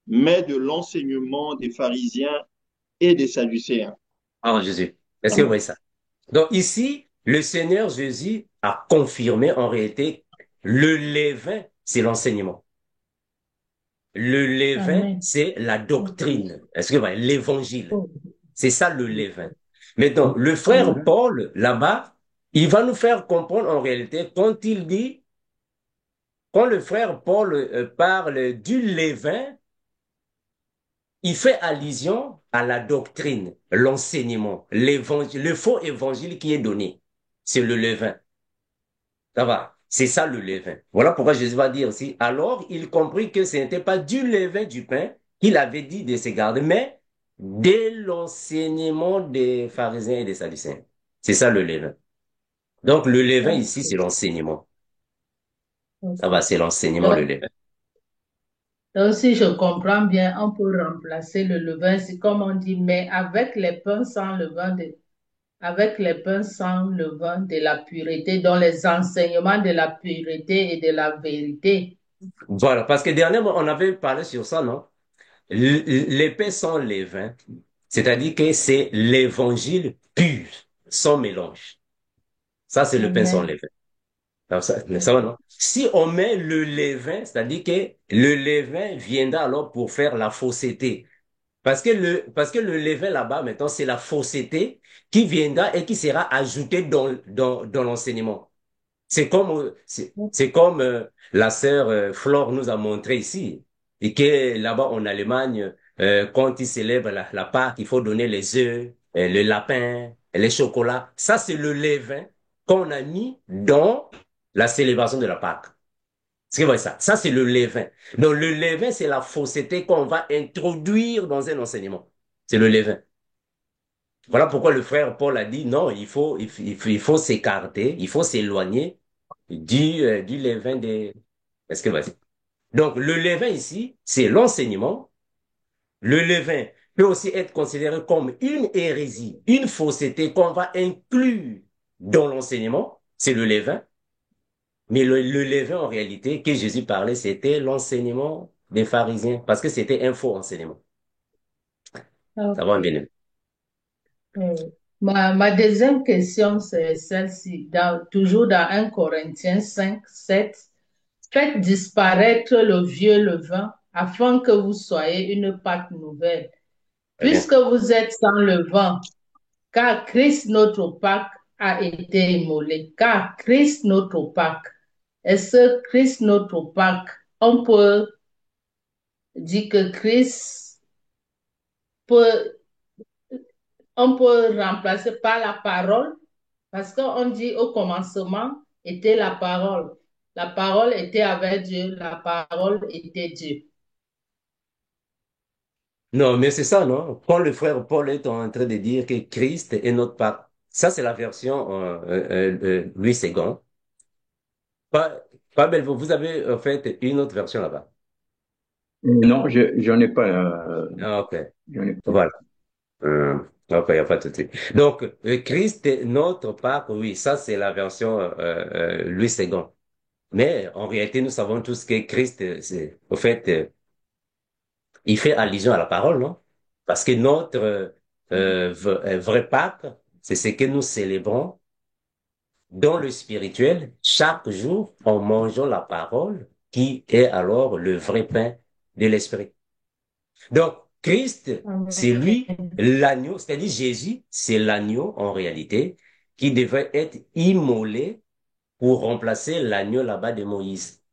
mais de l'enseignement des pharisiens et des sadducéens. Ah, Jésus. Est-ce que vous voyez ça? Donc ici, le Seigneur Jésus a confirmé en réalité le levain, c'est l'enseignement. Le levain, Amen. c'est la doctrine. Est-ce que vous voyez? L'évangile. Oh, C'est ça le levain. Maintenant, le frère Paul, là-bas, il va nous faire comprendre en réalité quand il dit quand le frère Paul parle du levain, il fait allusion à la doctrine, l'enseignement, l'évangile, le faux évangile qui est donné. C'est le levain. Ça va. C'est ça le levain. Voilà pourquoi Jésus va dire aussi, alors il comprit que ce n'était pas du levain du pain qu'il avait dit de se garder, mais de l'enseignement des pharisiens et des sadducéens. C'est ça le levain. Donc le levain ici, c'est Ok, l'enseignement. Ça va, ok. c'est l'enseignement, le Donc, levain. donc, si je comprends bien, on peut remplacer le levain, c'est comme on dit, mais avec les pains sans levain avec les pains sans levain de la pureté, dont les enseignements de la pureté et de la vérité. Voilà, parce que dernièrement, on avait parlé sur ça, non? L'épée sans levain, c'est-à-dire que c'est l'évangile pur, sans mélange. Ça, c'est le pain sans Amen. levain. Alors, ça va, non? Si on met le levain, c'est-à-dire que le levain viendra alors pour faire la fausseté. Parce que le levain là-bas, maintenant, c'est la fausseté qui viendra et qui sera ajoutée dans l'enseignement. C'est comme la sœur Flore nous a montré ici, et que là-bas en Allemagne, quand ils célèbrent la Pâque, il faut donner les œufs, le lapin, les chocolats. Ça, c'est le levain qu'on a mis dans la célébration de la Pâque. C'est vrai ça. Ça, c'est le levain. Donc, le levain, c'est la fausseté qu'on va introduire dans un enseignement. C'est le levain. Voilà pourquoi le frère Paul a dit non, il faut s'écarter, il faut s'éloigner du levain des... Est-ce que vas-y? Donc, le levain ici, c'est l'enseignement. Le levain peut aussi être considéré comme une hérésie, une fausseté qu'on va inclure dans l'enseignement. C'est le levain. Mais le levain, en réalité, que Jésus parlait, c'était l'enseignement des pharisiens, parce que c'était un faux enseignement. Ça va, Ok. bien. Ma deuxième question, c'est celle-ci. Toujours dans 1 Corinthiens 5 7. Faites disparaître le vieux levain afin que vous soyez une pâte nouvelle, Très bien. puisque vous êtes sans levain, car Christ notre Pâque a été immolé. Car Christ notre Pâque. Est-ce que Christ notre Pâque, on peut dire que Christ peut, on peut remplacer par la parole? Parce qu'on dit au commencement était la parole. La parole était avec Dieu, la parole était Dieu. Non, mais c'est ça, non? Quand le frère Paul est en train de dire que Christ est notre Pâque, ça c'est la version Louis II. Pas, pas belle, vous avez en fait une autre version là-bas. Non, j'en ai pas. Ah, ok, J'en ai pas. voilà. Ok, il n'y a pas de souci. Donc, Christ est notre Pâque, oui, ça c'est la version Louis II. Mais en réalité, nous savons tous que Christ, c'est, au fait, il fait allusion à la parole, non? Parce que notre vrai Pâque, c'est ce que nous célébrons dans le spirituel chaque jour en mangeant la parole qui est alors le vrai pain de l'esprit. Donc, Christ, c'est lui Amen. l'agneau, c'est-à-dire Jésus, c'est l'agneau en réalité qui devait être immolé pour remplacer l'agneau là-bas de Moïse.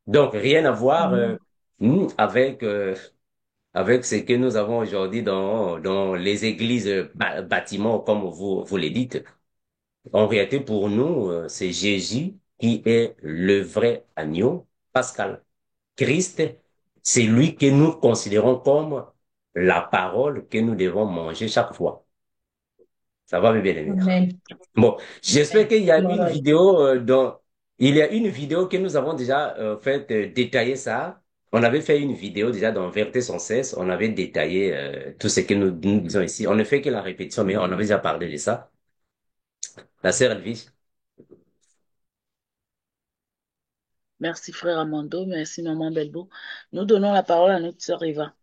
Donc, rien à voir Amen. avec avec ce que nous avons aujourd'hui dans les églises bâtiments, comme vous les dites. En réalité, pour nous, c'est Jésus qui est le vrai agneau pascal. Christ, c'est lui que nous considérons comme la parole que nous devons manger chaque fois. Ça va, mes bien-aimés? Amen. Bon, j'espère qu'il y a une Gloire vidéo il y a une vidéo que nous avons déjà fait détaillé ça. On avait fait une vidéo déjà dans Vérité sans cesse. On avait détaillé tout ce que nous disons ici. On ne fait que la répétition, mais on avait déjà parlé de ça. La sœur Elvis. Merci, frère Amando. Merci, maman Belbo. Nous donnons la parole à notre sœur Eva.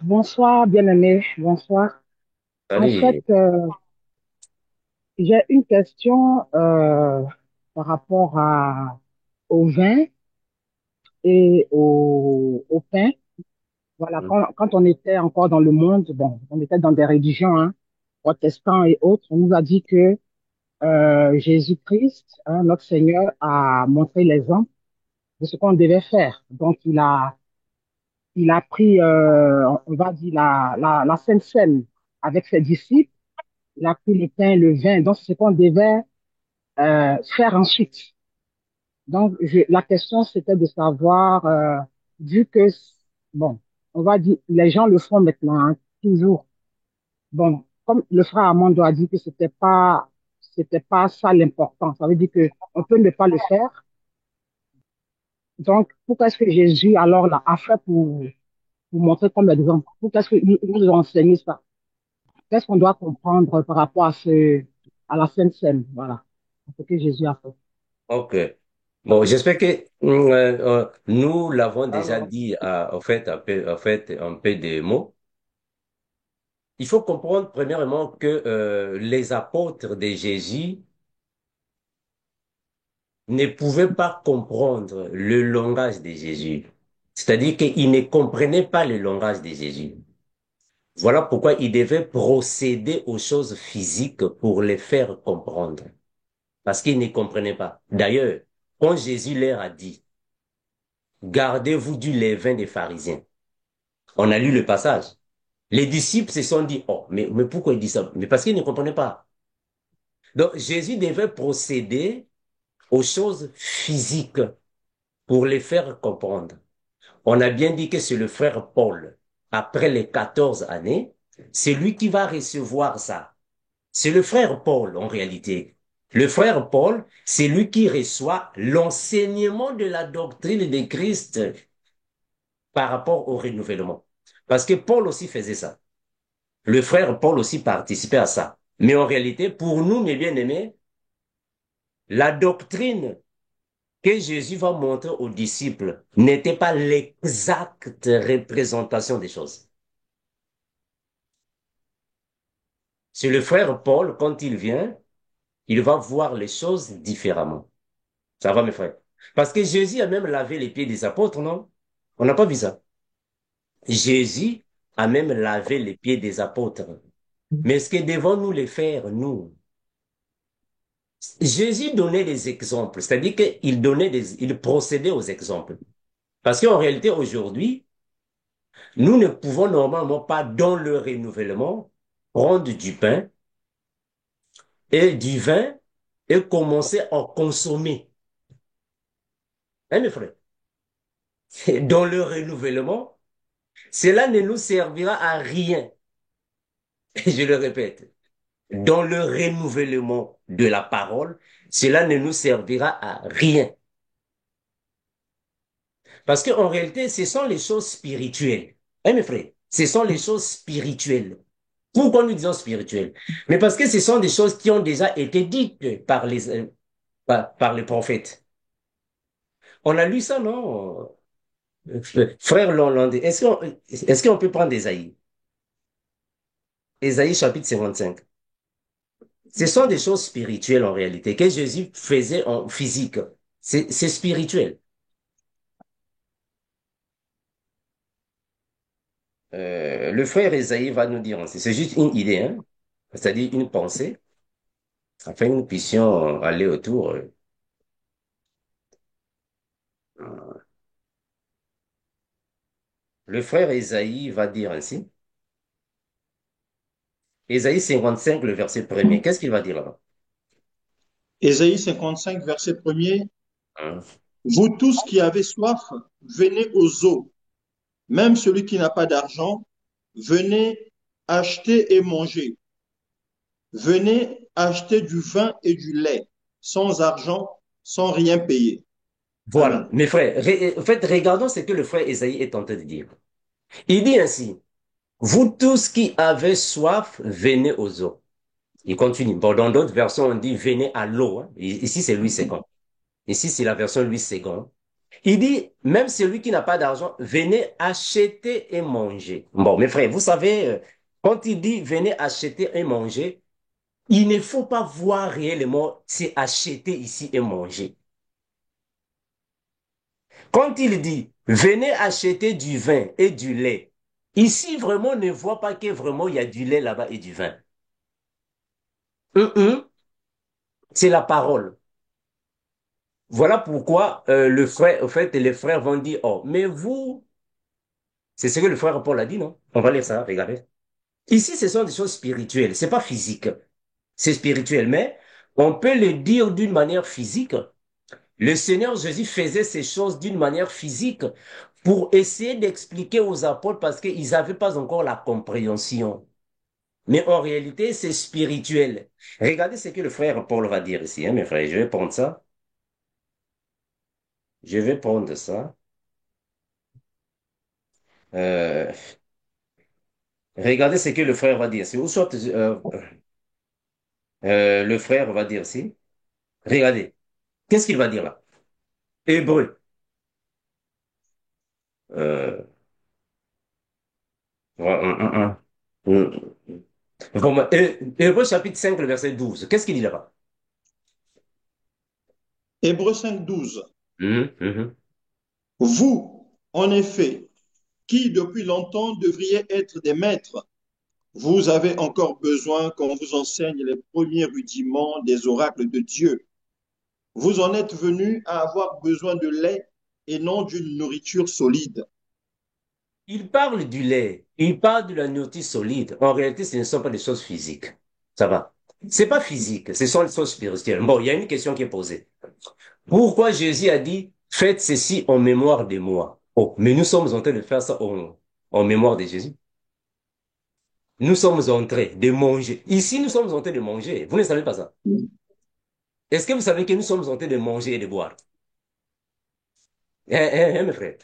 Bonsoir, bien-aimé, bonsoir. En fait, Salut. j'ai une question par rapport au vin et au pain. Voilà, quand on était encore dans le monde, bon, on était dans des religions, hein. protestants et autres, on nous a dit que Jésus-Christ, hein, notre Seigneur, a montré l'exemple de ce qu'on devait faire. Donc, il a pris, on va dire, la Sainte Seine avec ses disciples. Il a pris le pain, le vin. Donc, c'est ce qu'on devait faire ensuite. Donc, la question, c'était de savoir, vu que, bon, on va dire, les gens le font maintenant, hein, toujours. Bon, comme le frère Armando a dit que c'était pas ça l'important. Ça veut dire que on peut ne pas le faire. Donc, pourquoi est-ce que Jésus, alors, l'a a fait pour montrer comme exemple? Pourquoi est-ce qu'il nous enseigne ça? Qu'est-ce qu'on doit comprendre par rapport à la Sainte Seine? Voilà. C'est ce que Jésus a fait. Ok. Bon, j'espère que nous l'avons déjà Alors, dit en fait, un peu de mots. Il faut comprendre premièrement que les apôtres de Jésus ne pouvaient pas comprendre le langage de Jésus. C'est-à-dire qu'ils ne comprenaient pas le langage de Jésus. Voilà pourquoi ils devaient procéder aux choses physiques pour les faire comprendre. Parce qu'ils ne comprenaient pas. D'ailleurs, quand Jésus leur a dit, gardez-vous du levain des pharisiens. On a lu le passage. Les disciples se sont dit, oh, mais pourquoi il dit ça? Mais parce qu'ils ne comprenaient pas. Donc, Jésus devait procéder aux choses physiques pour les faire comprendre. On a bien dit que c'est le frère Paul, après les 14 années, c'est lui qui va recevoir ça. C'est le frère Paul, en réalité. Le frère Paul, c'est lui qui reçoit l'enseignement de la doctrine de Christ par rapport au renouvellement. Parce que Paul aussi faisait ça. Le frère Paul aussi participait à ça. Mais en réalité, pour nous, mes bien-aimés, la doctrine que Jésus va montrer aux disciples n'était pas l'exacte représentation des choses. C'est le frère Paul, quand il vient, il va voir les choses différemment. Ça va, mes frères? Parce que Jésus a même lavé les pieds des apôtres, non? On n'a pas vu ça. Jésus a même lavé les pieds des apôtres. Mais est-ce que devons-nous les faire, nous? Jésus donnait des exemples, c'est-à-dire il procédait aux exemples. Parce qu'en réalité, aujourd'hui, nous ne pouvons normalement pas, dans le renouvellement, prendre du pain et du vin et commencer à en consommer. Hein, mes frères? Dans le renouvellement, cela ne nous servira à rien. Je le répète, dans le renouvellement de la parole, cela ne nous servira à rien. Parce qu'en réalité, ce sont les choses spirituelles. Hein, mes frères? Ce sont les choses spirituelles. Pourquoi nous disons spirituelles? Mais parce que ce sont des choses qui ont déjà été dites par les prophètes. On a lu ça, non? Frère Landais, est-ce qu'on peut prendre Ésaïe? Ésaïe chapitre 55. Ce sont des choses spirituelles en réalité, que Jésus faisait en physique. C'est spirituel. Le frère Ésaïe va nous dire, c'est juste une idée, hein? C'est-à-dire une pensée, afin que nous puissions aller autour. Le frère Ésaïe va dire ainsi. Ésaïe 55, le verset premier. Qu'est-ce qu'il va dire là-bas? Ésaïe 55, verset 1er. Hein? Vous tous qui avez soif, venez aux eaux. Même celui qui n'a pas d'argent, venez acheter et manger. Venez acheter du vin et du lait, sans argent, sans rien payer. Voilà, Amen. mes frères, en fait, regardons ce que le frère Ésaïe est en train de dire. Il dit ainsi, vous tous qui avez soif, venez aux eaux. Il continue. Bon, dans d'autres versions, on dit venez à l'eau. Hein. Ici, c'est Louis II. Ici, c'est la version Louis II. Il dit, même celui qui n'a pas d'argent, venez acheter et manger. Bon, mes frères, vous savez, quand il dit venez acheter et manger, il ne faut pas voir réellement c'est acheter ici et manger. Quand il dit venez acheter du vin et du lait, ici vraiment ne voit pas que vraiment il y a du lait là-bas et du vin. C'est la parole. Voilà pourquoi le frère, en fait, les frères vont dire, oh, mais vous, c'est ce que le frère Paul a dit, non? On va lire ça, regardez. Ici, ce sont des choses spirituelles, c'est pas physique, c'est spirituel, mais on peut le dire d'une manière physique. Le Seigneur Jésus faisait ces choses d'une manière physique pour essayer d'expliquer aux apôtres parce qu'ils n'avaient pas encore la compréhension. Mais en réalité, c'est spirituel. Regardez ce que le frère Paul va dire ici, hein, mes frères. Je vais prendre ça. Je vais prendre ça. Euh, regardez ce que le frère va dire. C'est où soit le frère va dire ici. Regardez. Qu'est-ce qu'il va dire là? Hébreu. Euh, Hébreu chapitre 5, le verset 12. Qu'est-ce qu'il dit là-bas? Hébreux 5, 12. Mhm, mhm. Vous, en effet, qui depuis longtemps devriez être des maîtres, vous avez encore besoin qu'on vous enseigne les premiers rudiments des oracles de Dieu. Vous en êtes venus à avoir besoin de lait et non d'une nourriture solide. Il parle du lait, il parle de la nourriture solide. En réalité, ce ne sont pas des choses physiques. Ça va. C'est pas physique, ce sont des choses spirituelles. Bon, il y a une question qui est posée. Pourquoi Jésus a dit, faites ceci en mémoire de moi? Oh, mais nous sommes en train de faire ça en mémoire de Jésus. Nous sommes en train de manger. Ici, nous sommes en train de manger. Vous ne savez pas ça? Est-ce que vous savez que nous sommes en train de manger et de boire? Mes frères.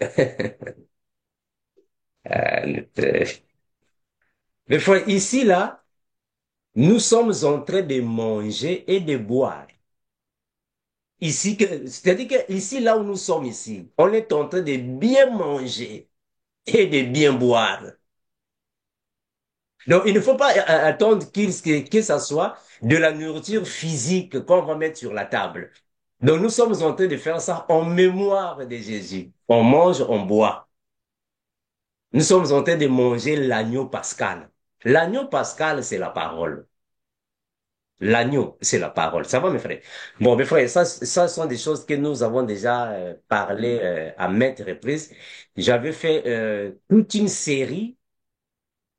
Mes frères, ici, là, nous sommes en train de manger et de boire. Ici, c'est-à-dire que ici, là où nous sommes ici, on est en train de bien manger et de bien boire. Donc, il ne faut pas attendre que ça soit de la nourriture physique qu'on va mettre sur la table. Donc, nous sommes en train de faire ça en mémoire de Jésus. On mange, on boit. Nous sommes en train de manger l'agneau pascal. L'agneau pascal, c'est la parole. L'agneau, c'est la parole. Ça va, mes frères? Bon, mes frères, ça sont des choses que nous avons déjà parlé à maintes reprises. J'avais fait toute une série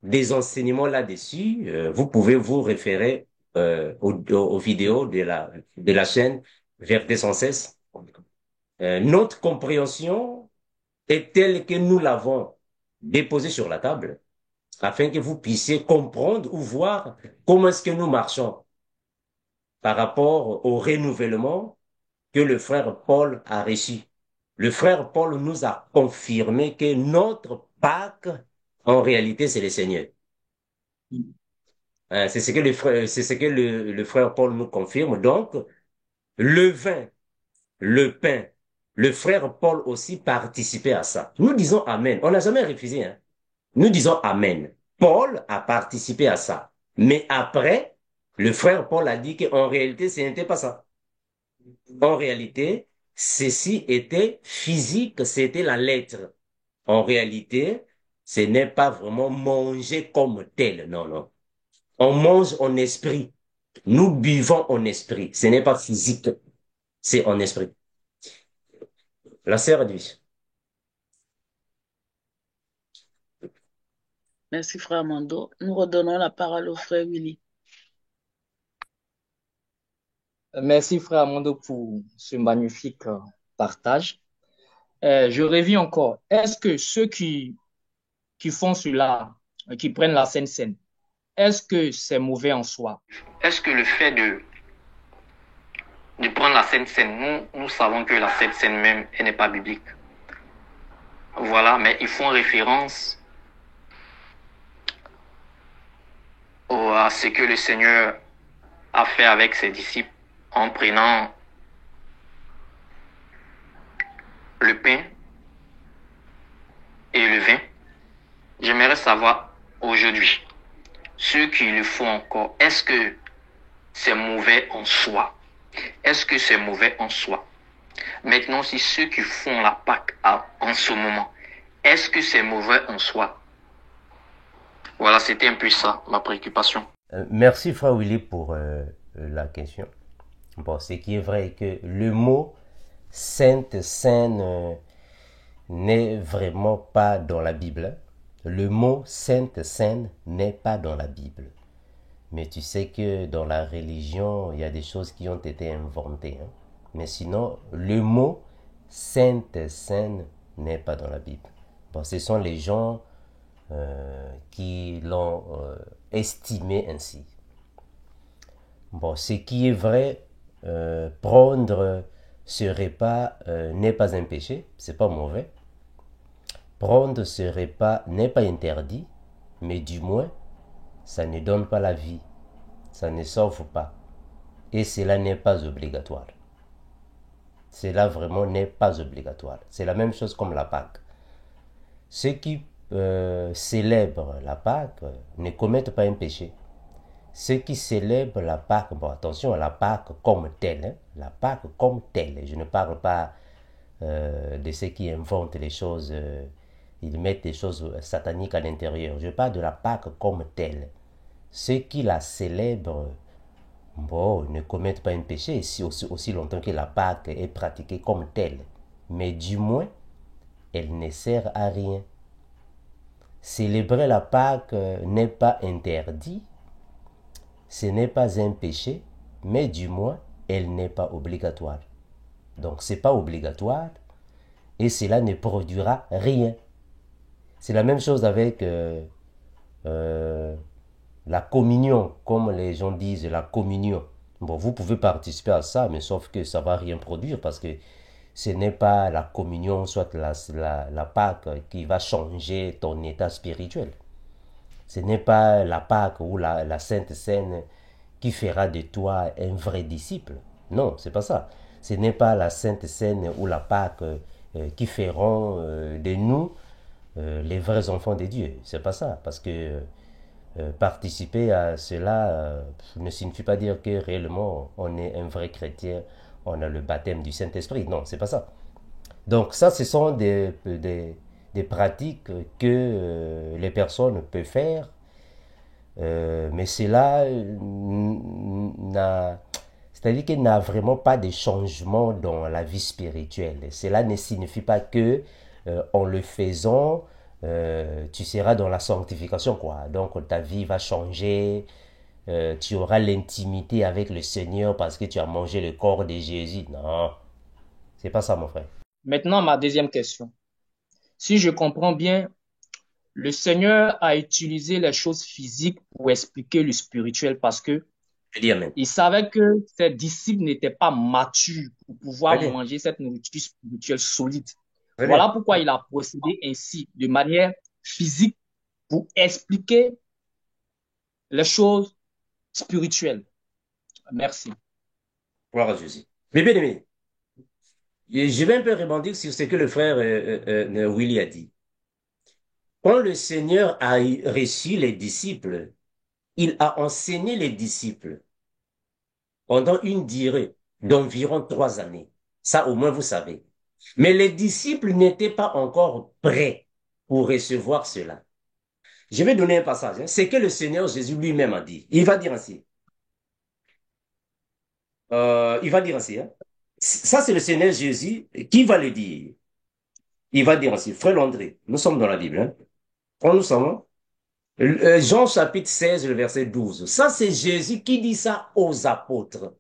des enseignements là-dessus. Vous pouvez vous référer aux vidéos de la chaîne Vérité sans cesse. Notre compréhension est telle que nous l'avons déposée sur la table afin que vous puissiez comprendre ou voir comment est-ce que nous marchons par rapport au renouvellement que le frère Paul a reçu. Le frère Paul nous a confirmé que notre Pâques, en réalité, c'est le Seigneur. C'est ce que le frère Paul nous confirme. Donc, le vin, le pain, le frère Paul aussi participait à ça. Nous disons Amen. On n'a jamais refusé, hein. Nous disons Amen. Paul a participé à ça. Mais après, le frère Paul a dit qu'en réalité, ce n'était pas ça. En réalité, ceci était physique, c'était la lettre. En réalité, ce n'est pas vraiment manger comme tel, non, non. On mange en esprit. Nous buvons en esprit. Ce n'est pas physique, c'est en esprit. La sœur Edwige. Merci, frère Amando. Nous redonnons la parole au frère Willy. Merci, frère Amando, pour ce magnifique partage. Je reviens encore. Est-ce que ceux qui font cela, qui prennent la Sainte Seine, est-ce que c'est mauvais en soi? Est-ce que le fait de prendre la Sainte Seine, nous savons que la Sainte Seine même, elle n'est pas biblique. Voilà, mais ils font référence à ce que le Seigneur a fait avec ses disciples en prenant le pain et le vin. J'aimerais savoir aujourd'hui, ceux qui le font encore, est-ce que c'est mauvais en soi? Est-ce que c'est mauvais en soi? Maintenant, si ceux qui font la Pâque en ce moment, est-ce que c'est mauvais en soi? Voilà, c'était un peu ça, ma préoccupation. Merci, frère Willy, pour la question. Bon, ce qui est vrai est que le mot Sainte Seine n'est vraiment pas dans la Bible. Le mot Sainte Seine n'est pas dans la Bible. Mais tu sais que dans la religion, il y a des choses qui ont été inventées. Hein. Mais sinon, le mot Sainte Seine n'est pas dans la Bible. Bon, ce sont les gens qui l'ont estimé ainsi. Bon, ce qui est vrai, prendre ce repas n'est pas un péché, c'est pas mauvais. Prendre ce repas n'est pas interdit, mais du moins, ça ne donne pas la vie, ça ne sauve pas. Et cela n'est pas obligatoire. Cela vraiment n'est pas obligatoire. C'est la même chose comme la Pâque. Ceux qui célèbrent la Pâque ne commettent pas un péché. Ceux qui célèbrent la Pâque, bon attention à la Pâque comme telle, hein, la Pâque comme telle, je ne parle pas de ceux qui inventent les choses, ils mettent des choses sataniques à l'intérieur, je parle de la Pâque comme telle. Ceux qui la célèbrent, bon, ne commettent pas un péché aussi longtemps que la Pâque est pratiquée comme telle, mais du moins, elle ne sert à rien. Célébrer la Pâque n'est pas interdit, ce n'est pas un péché, mais du moins, elle n'est pas obligatoire. Donc, ce n'est pas obligatoire et cela ne produira rien. C'est la même chose avec la communion, comme les gens disent, la communion. Bon, vous pouvez participer à ça, mais sauf que ça ne va rien produire parce que ce n'est pas la communion, soit la Pâque qui va changer ton état spirituel. Ce n'est pas la Pâque ou la Sainte Seine qui fera de toi un vrai disciple. Non, c'est pas ça. Ce n'est pas la Sainte Seine ou la Pâque qui feront de nous les vrais enfants de Dieu. C'est pas ça. Parce que participer à cela ne signifie pas dire que réellement on est un vrai chrétien, on a le baptême du Saint-Esprit. Non, c'est pas ça. Donc ça, ce sont des pratiques que les personnes peuvent faire, mais cela c'est-à-dire qu'il n'a vraiment pas de changement dans la vie spirituelle. Cela ne signifie pas que en le faisant, tu seras dans la sanctification, quoi. Donc ta vie va changer, tu auras l'intimité avec le Seigneur parce que tu as mangé le corps de Jésus. Non, c'est pas ça, mon frère. Maintenant, ma deuxième question. Si je comprends bien, le Seigneur a utilisé les choses physiques pour expliquer le spirituel parce que il savait que ses disciples n'étaient pas matures pour pouvoir manger cette nourriture spirituelle solide. Voilà pourquoi il a procédé ainsi, de manière physique, pour expliquer les choses spirituelles. Merci. Gloire à Jésus. Mais bien aimé, je vais un peu rebondir sur ce que le frère Willy a dit. Quand le Seigneur a reçu les disciples, il a enseigné les disciples pendant une durée d'environ 3 années. Ça, au moins, vous savez. Mais les disciples n'étaient pas encore prêts pour recevoir cela. Je vais donner un passage. Hein. C'est que le Seigneur Jésus lui-même a dit. Il va dire ainsi. Il va dire ainsi. Hein. Ça, c'est le Seigneur Jésus qui va le dire. Il va dire ainsi. Frère André, nous sommes dans la Bible. Hein. Quand nous sommes, Jean chapitre 16, le verset 12. Ça, c'est Jésus qui dit ça aux apôtres.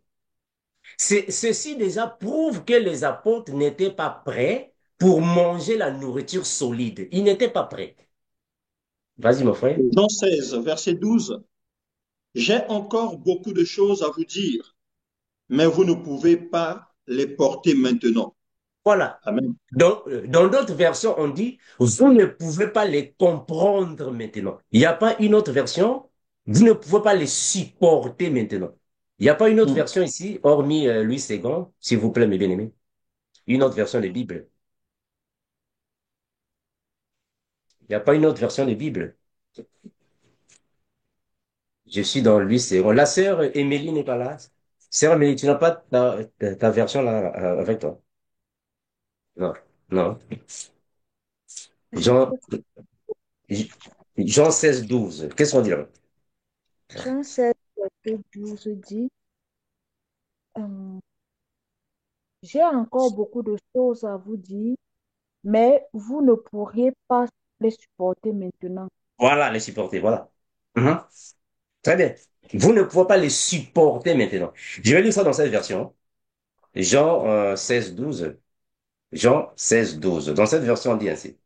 Ceci déjà prouve que les apôtres n'étaient pas prêts pour manger la nourriture solide. Ils n'étaient pas prêts. Vas-y, mon frère. Jean 16, verset 12. J'ai encore beaucoup de choses à vous dire, mais vous ne pouvez pas les porter maintenant. Voilà. Amen. Donc, dans d'autres versions, on dit, vous ne pouvez pas les comprendre maintenant. Il n'y a pas une autre version, vous ne pouvez pas les supporter maintenant. Il n'y a pas une autre version ici, hormis Louis II, s'il vous plaît, mes bien-aimés. Une autre version de Bible. Il n'y a pas une autre version de Bible. Je suis dans Louis II. La sœur Émilie n'est pas là. Sœur Émilie, tu n'as pas ta version là avec toi? Non, non. Jean, Jean 16, 12. Qu'est-ce qu'on dit là? Jean 16, verset 12 dit, Euh, j'ai encore beaucoup de choses à vous dire, mais vous ne pourriez pas les supporter maintenant. Voilà, les supporter, voilà. Mhm. Très bien. Vous ne pouvez pas les supporter maintenant. Je vais lire ça dans cette version. Jean 16, 12. Jean 16, 12. Dans cette version, on dit ainsi.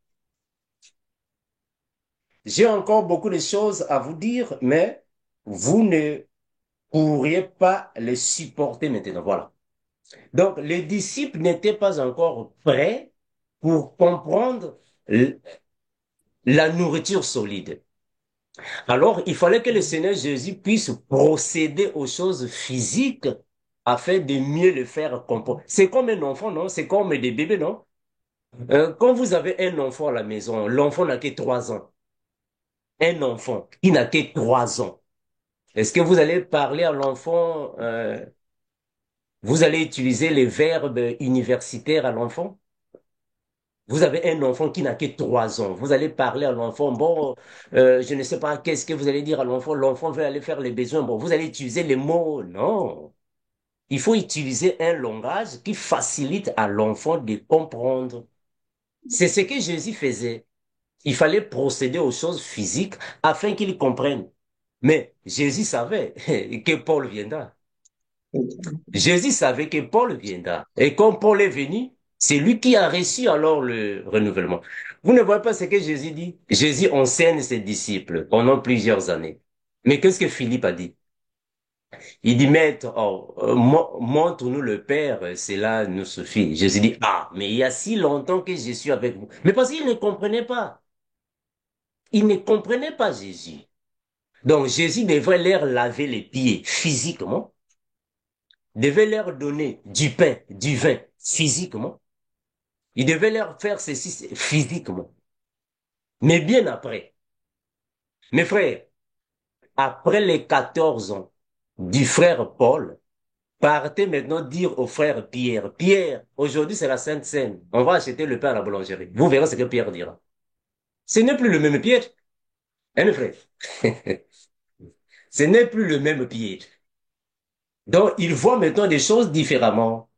J'ai encore beaucoup de choses à vous dire, mais vous ne pourriez pas les supporter maintenant. Voilà. Donc, les disciples n'étaient pas encore prêts pour comprendre la nourriture solide. Alors, il fallait que le Seigneur Jésus puisse procéder aux choses physiques afin de mieux le faire comprendre. C'est comme un enfant, non? C'est comme des bébés, non? Quand vous avez un enfant à la maison, l'enfant n'a que 3 ans. Un enfant qui n'a que 3 ans. Est-ce que vous allez parler à l'enfant, vous allez utiliser les verbes universitaires à l'enfant? Vous avez un enfant qui n'a que 3 ans. Vous allez parler à l'enfant. Bon, je ne sais pas qu'est-ce que vous allez dire à l'enfant. L'enfant veut aller faire les besoins. Bon, vous allez utiliser les mots. Non. Il faut utiliser un langage qui facilite à l'enfant de comprendre. C'est ce que Jésus faisait. Il fallait procéder aux choses physiques afin qu'il comprenne. Mais Jésus savait que Paul viendra. Jésus savait que Paul viendra. Et quand Paul est venu, c'est lui qui a reçu alors le renouvellement. Vous ne voyez pas ce que Jésus dit? Jésus enseigne ses disciples pendant plusieurs années. Mais qu'est-ce que Philippe a dit? Il dit, Maître, montre-nous le Père, cela nous suffit. Jésus dit, ah, mais il y a si longtemps que je suis avec vous. Mais parce qu'il ne comprenait pas. Il ne comprenait pas Jésus. Donc Jésus devrait leur laver les pieds physiquement, devait leur donner du pain, du vin physiquement. Il devait leur faire ceci physiquement. Mais bien après. Mes frères, après les 14 ans du frère Paul, partez maintenant dire au frère Pierre, Pierre, aujourd'hui c'est la Sainte Seine, on va acheter le pain à la boulangerie. Vous verrez ce que Pierre dira. Ce n'est plus le même Pierre. Hein, mes frères? Ce n'est plus le même Pierre. Donc, il voit maintenant des choses différemment.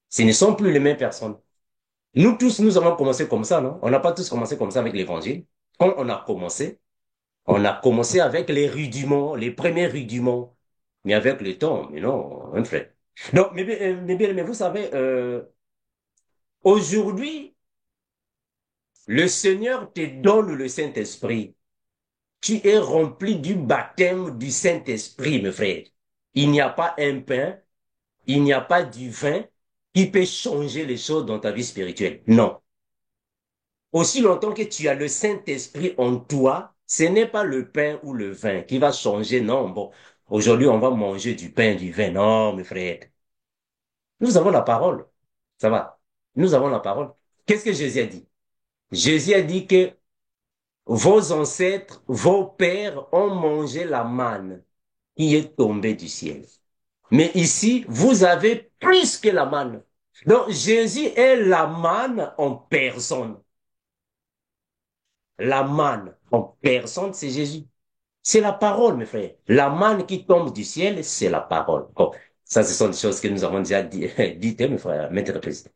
Ce ne sont plus les mêmes personnes. Nous tous, nous avons commencé comme ça, non? On n'a pas tous commencé comme ça avec l'évangile. Quand on a commencé avec les rudiments, les premiers rudiments. Mais avec le temps, mais non, un frère. Donc, mais vous savez, aujourd'hui, le Seigneur te donne le Saint-Esprit. Tu es rempli du baptême du Saint-Esprit, mes frères. Il n'y a pas un pain, il n'y a pas du vin qui peut changer les choses dans ta vie spirituelle. Non. Aussi longtemps que tu as le Saint-Esprit en toi, ce n'est pas le pain ou le vin qui va changer. Non, bon, aujourd'hui, on va manger du pain, du vin. Non, mes frères. Nous avons la parole. Ça va. Nous avons la parole. Qu'est-ce que Jésus a dit? Jésus a dit que vos ancêtres, vos pères ont mangé la manne qui est tombée du ciel. Mais ici, vous avez plus que la manne. Donc, Jésus est la manne en personne. La manne en personne, c'est Jésus. C'est la parole, mes frères. La manne qui tombe du ciel, c'est la parole. Bon, ça, ce sont des choses que nous avons déjà dites, mes frères, maintes reprises.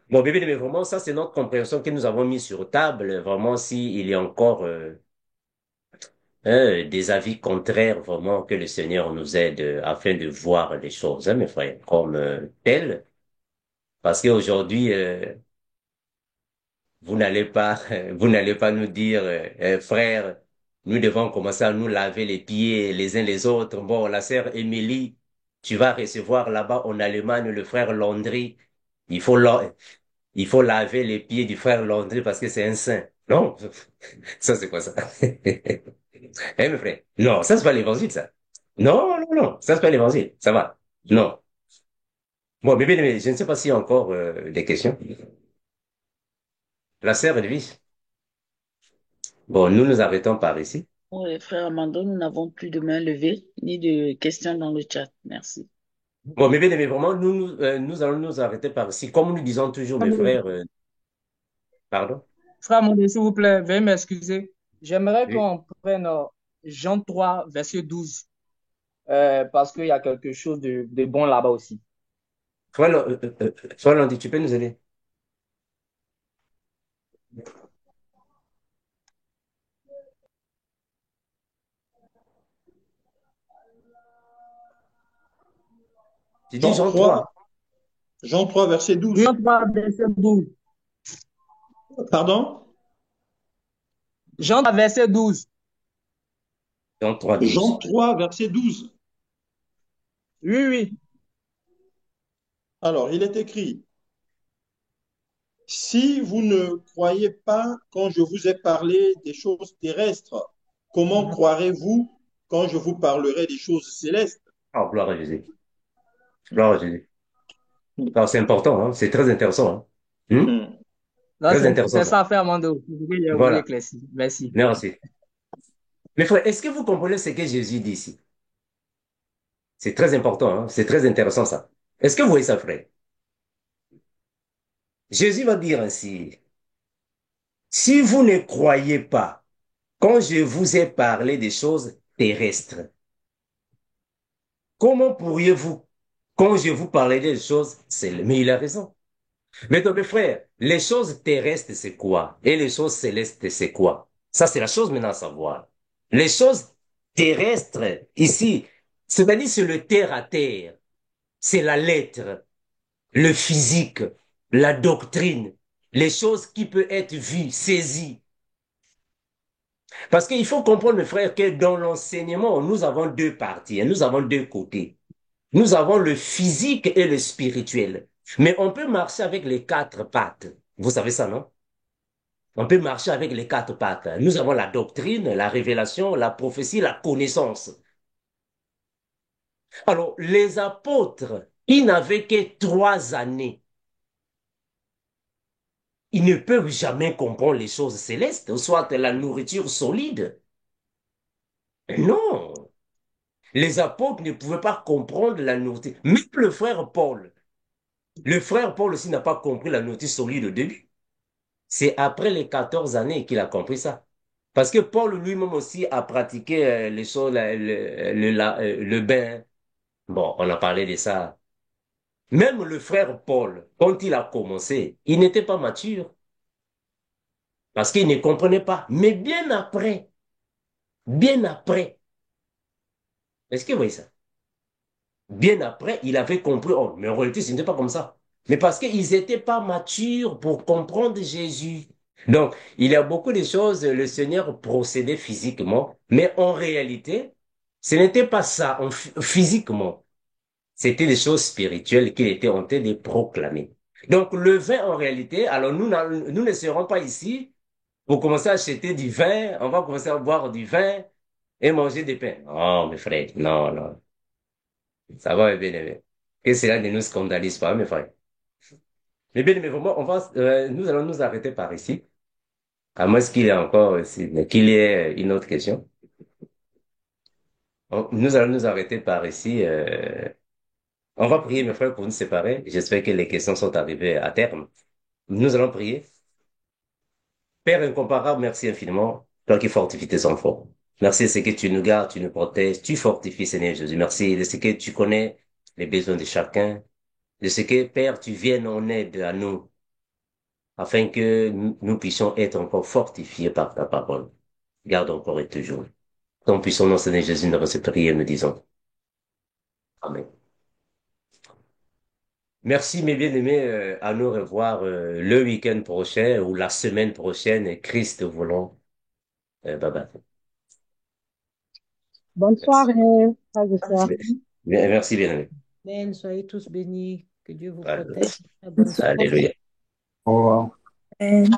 Bon, bébé, mais vraiment, ça, c'est notre compréhension que nous avons mis sur table. Vraiment, s'il y a encore des avis contraires, vraiment, que le Seigneur nous aide afin de voir les choses, hein, mes frères, comme telles. Parce qu'aujourd'hui, vous n'allez pas nous dire, frère, nous devons commencer à nous laver les pieds les uns les autres. Bon, la sœur Émilie, tu vas recevoir là-bas en Allemagne le frère Landry. Il faut, il faut laver les pieds du frère Landry parce que c'est un saint. Non, ça c'est quoi ça? Hein, mes frères? Non, ça c'est pas l'évangile, ça. Non, non, non, ça c'est pas l'évangile. Ça va. Non. Bon, bébé, je ne sais pas s'il y a encore des questions. La sœur Edwige. Bon, nous nous arrêtons par ici. Oui, frère Amando, nous n'avons plus de main levée ni de questions dans le chat. Merci. Bon, mais bien aimé, vraiment, nous allons nous arrêter par ici. Comme nous disons toujours, mes frères, pardon? Frère Amando, s'il vous plaît, veuillez m'excuser. J'aimerais Oui. qu'on prenne Jean 3, verset 12, parce qu'il y a quelque chose de bon là-bas aussi. Frère Landy, tu peux nous aider? Tu dis Jean Jean 3, 3. Jean 3, verset 12. Jean 3, verset 12. Pardon? Jean 3, verset 12. Jean 3, 12. Jean 3, verset 12. Oui, oui. Alors, il est écrit, si vous ne croyez pas quand je vous ai parlé des choses terrestres, comment croirez-vous quand je vous parlerai des choses célestes? Oh, gloire à Jésus. Gloire à Jésus. Alors, c'est important, hein? C'est très intéressant. Hein? Non, Très intéressant c'est ça. ça, frère Mando. Je voulais Voilà. éclaircir. Merci. Merci. Mes frères, est-ce que vous comprenez ce que Jésus dit ici? C'est très important, hein? C'est très intéressant ça. Est-ce que vous voyez ça, frère? Jésus va dire ainsi, si vous ne croyez pas quand je vous ai parlé des choses terrestres, comment pourriez-vous, quand je vous parlais des choses célestes? Mais il a raison. Mais donc, mes frères, les choses terrestres, c'est quoi? Et les choses célestes, c'est quoi? Ça, c'est la chose maintenant à savoir. Les choses terrestres, ici, c'est-à-dire c'est le terre à terre, c'est la lettre, le physique, la doctrine, les choses qui peuvent être vues, saisies. Parce qu'il faut comprendre, mes frères, que dans l'enseignement, nous avons deux parties, hein, nous avons deux côtés. Nous avons le physique et le spirituel. Mais on peut marcher avec les quatre pattes. Vous savez ça, non? On peut marcher avec les quatre pattes. Nous avons la doctrine, la révélation, la prophétie, la connaissance. Alors, les apôtres, ils n'avaient que 3 années. Ils ne peuvent jamais comprendre les choses célestes, soit la nourriture solide. Non. Les apôtres ne pouvaient pas comprendre la nourriture. Même le frère Paul aussi n'a pas compris la nourriture solide au début. C'est après les 14 années qu'il a compris ça. Parce que Paul lui-même aussi a pratiqué les choses, le bain. Bon, on a parlé de ça. Même le frère Paul, quand il a commencé, il n'était pas mature. Parce qu'il ne comprenait pas. Mais bien après, est-ce que vous voyez ça? Bien après, il avait compris, oh, mais en réalité, ce n'était pas comme ça. Mais parce qu'ils n'étaient pas matures pour comprendre Jésus. Donc, il y a beaucoup de choses, le Seigneur procédait physiquement, mais en réalité, ce n'était pas ça physiquement. C'était des choses spirituelles qu'il était en train de proclamer. Donc, le vin, en réalité, alors nous ne serons pas ici pour commencer à acheter du vin, on va commencer à boire du vin et manger des pains. Oh, mes frères, non, non. Ça va, mes bien-aimés. Que cela ne nous scandalise pas, mes frères. Mais bien, mais vraiment, nous allons nous arrêter par ici. À moins qu'il y ait encore, qu'il y ait une autre question. Nous allons nous arrêter par ici. On va prier, mes frères, pour nous séparer. J'espère que les questions sont arrivées à terme. Nous allons prier. Père incomparable, merci infiniment, toi qui fortifies tes enfants. Merci de ce que tu nous gardes, tu nous protèges, tu fortifies, Seigneur Jésus. Merci de ce que tu connais les besoins de chacun, de ce que, Père, tu viennes en aide à nous, afin que nous puissions être encore fortifiés par ta parole. Garde encore et toujours. Ton puissant nom, Seigneur Jésus, nous recevons prier, nous disons. Amen. Merci, mes bien-aimés, à nous revoir le week-end prochain ou la semaine prochaine, Christ voulant. Bye bye. Bonne Merci. soirée, frères et sœurs. Merci, bien-aimés. Amen. Soyez tous bénis. Que Dieu vous Alléluia. protège. Bonne soirée. Alléluia. Au revoir. Amen.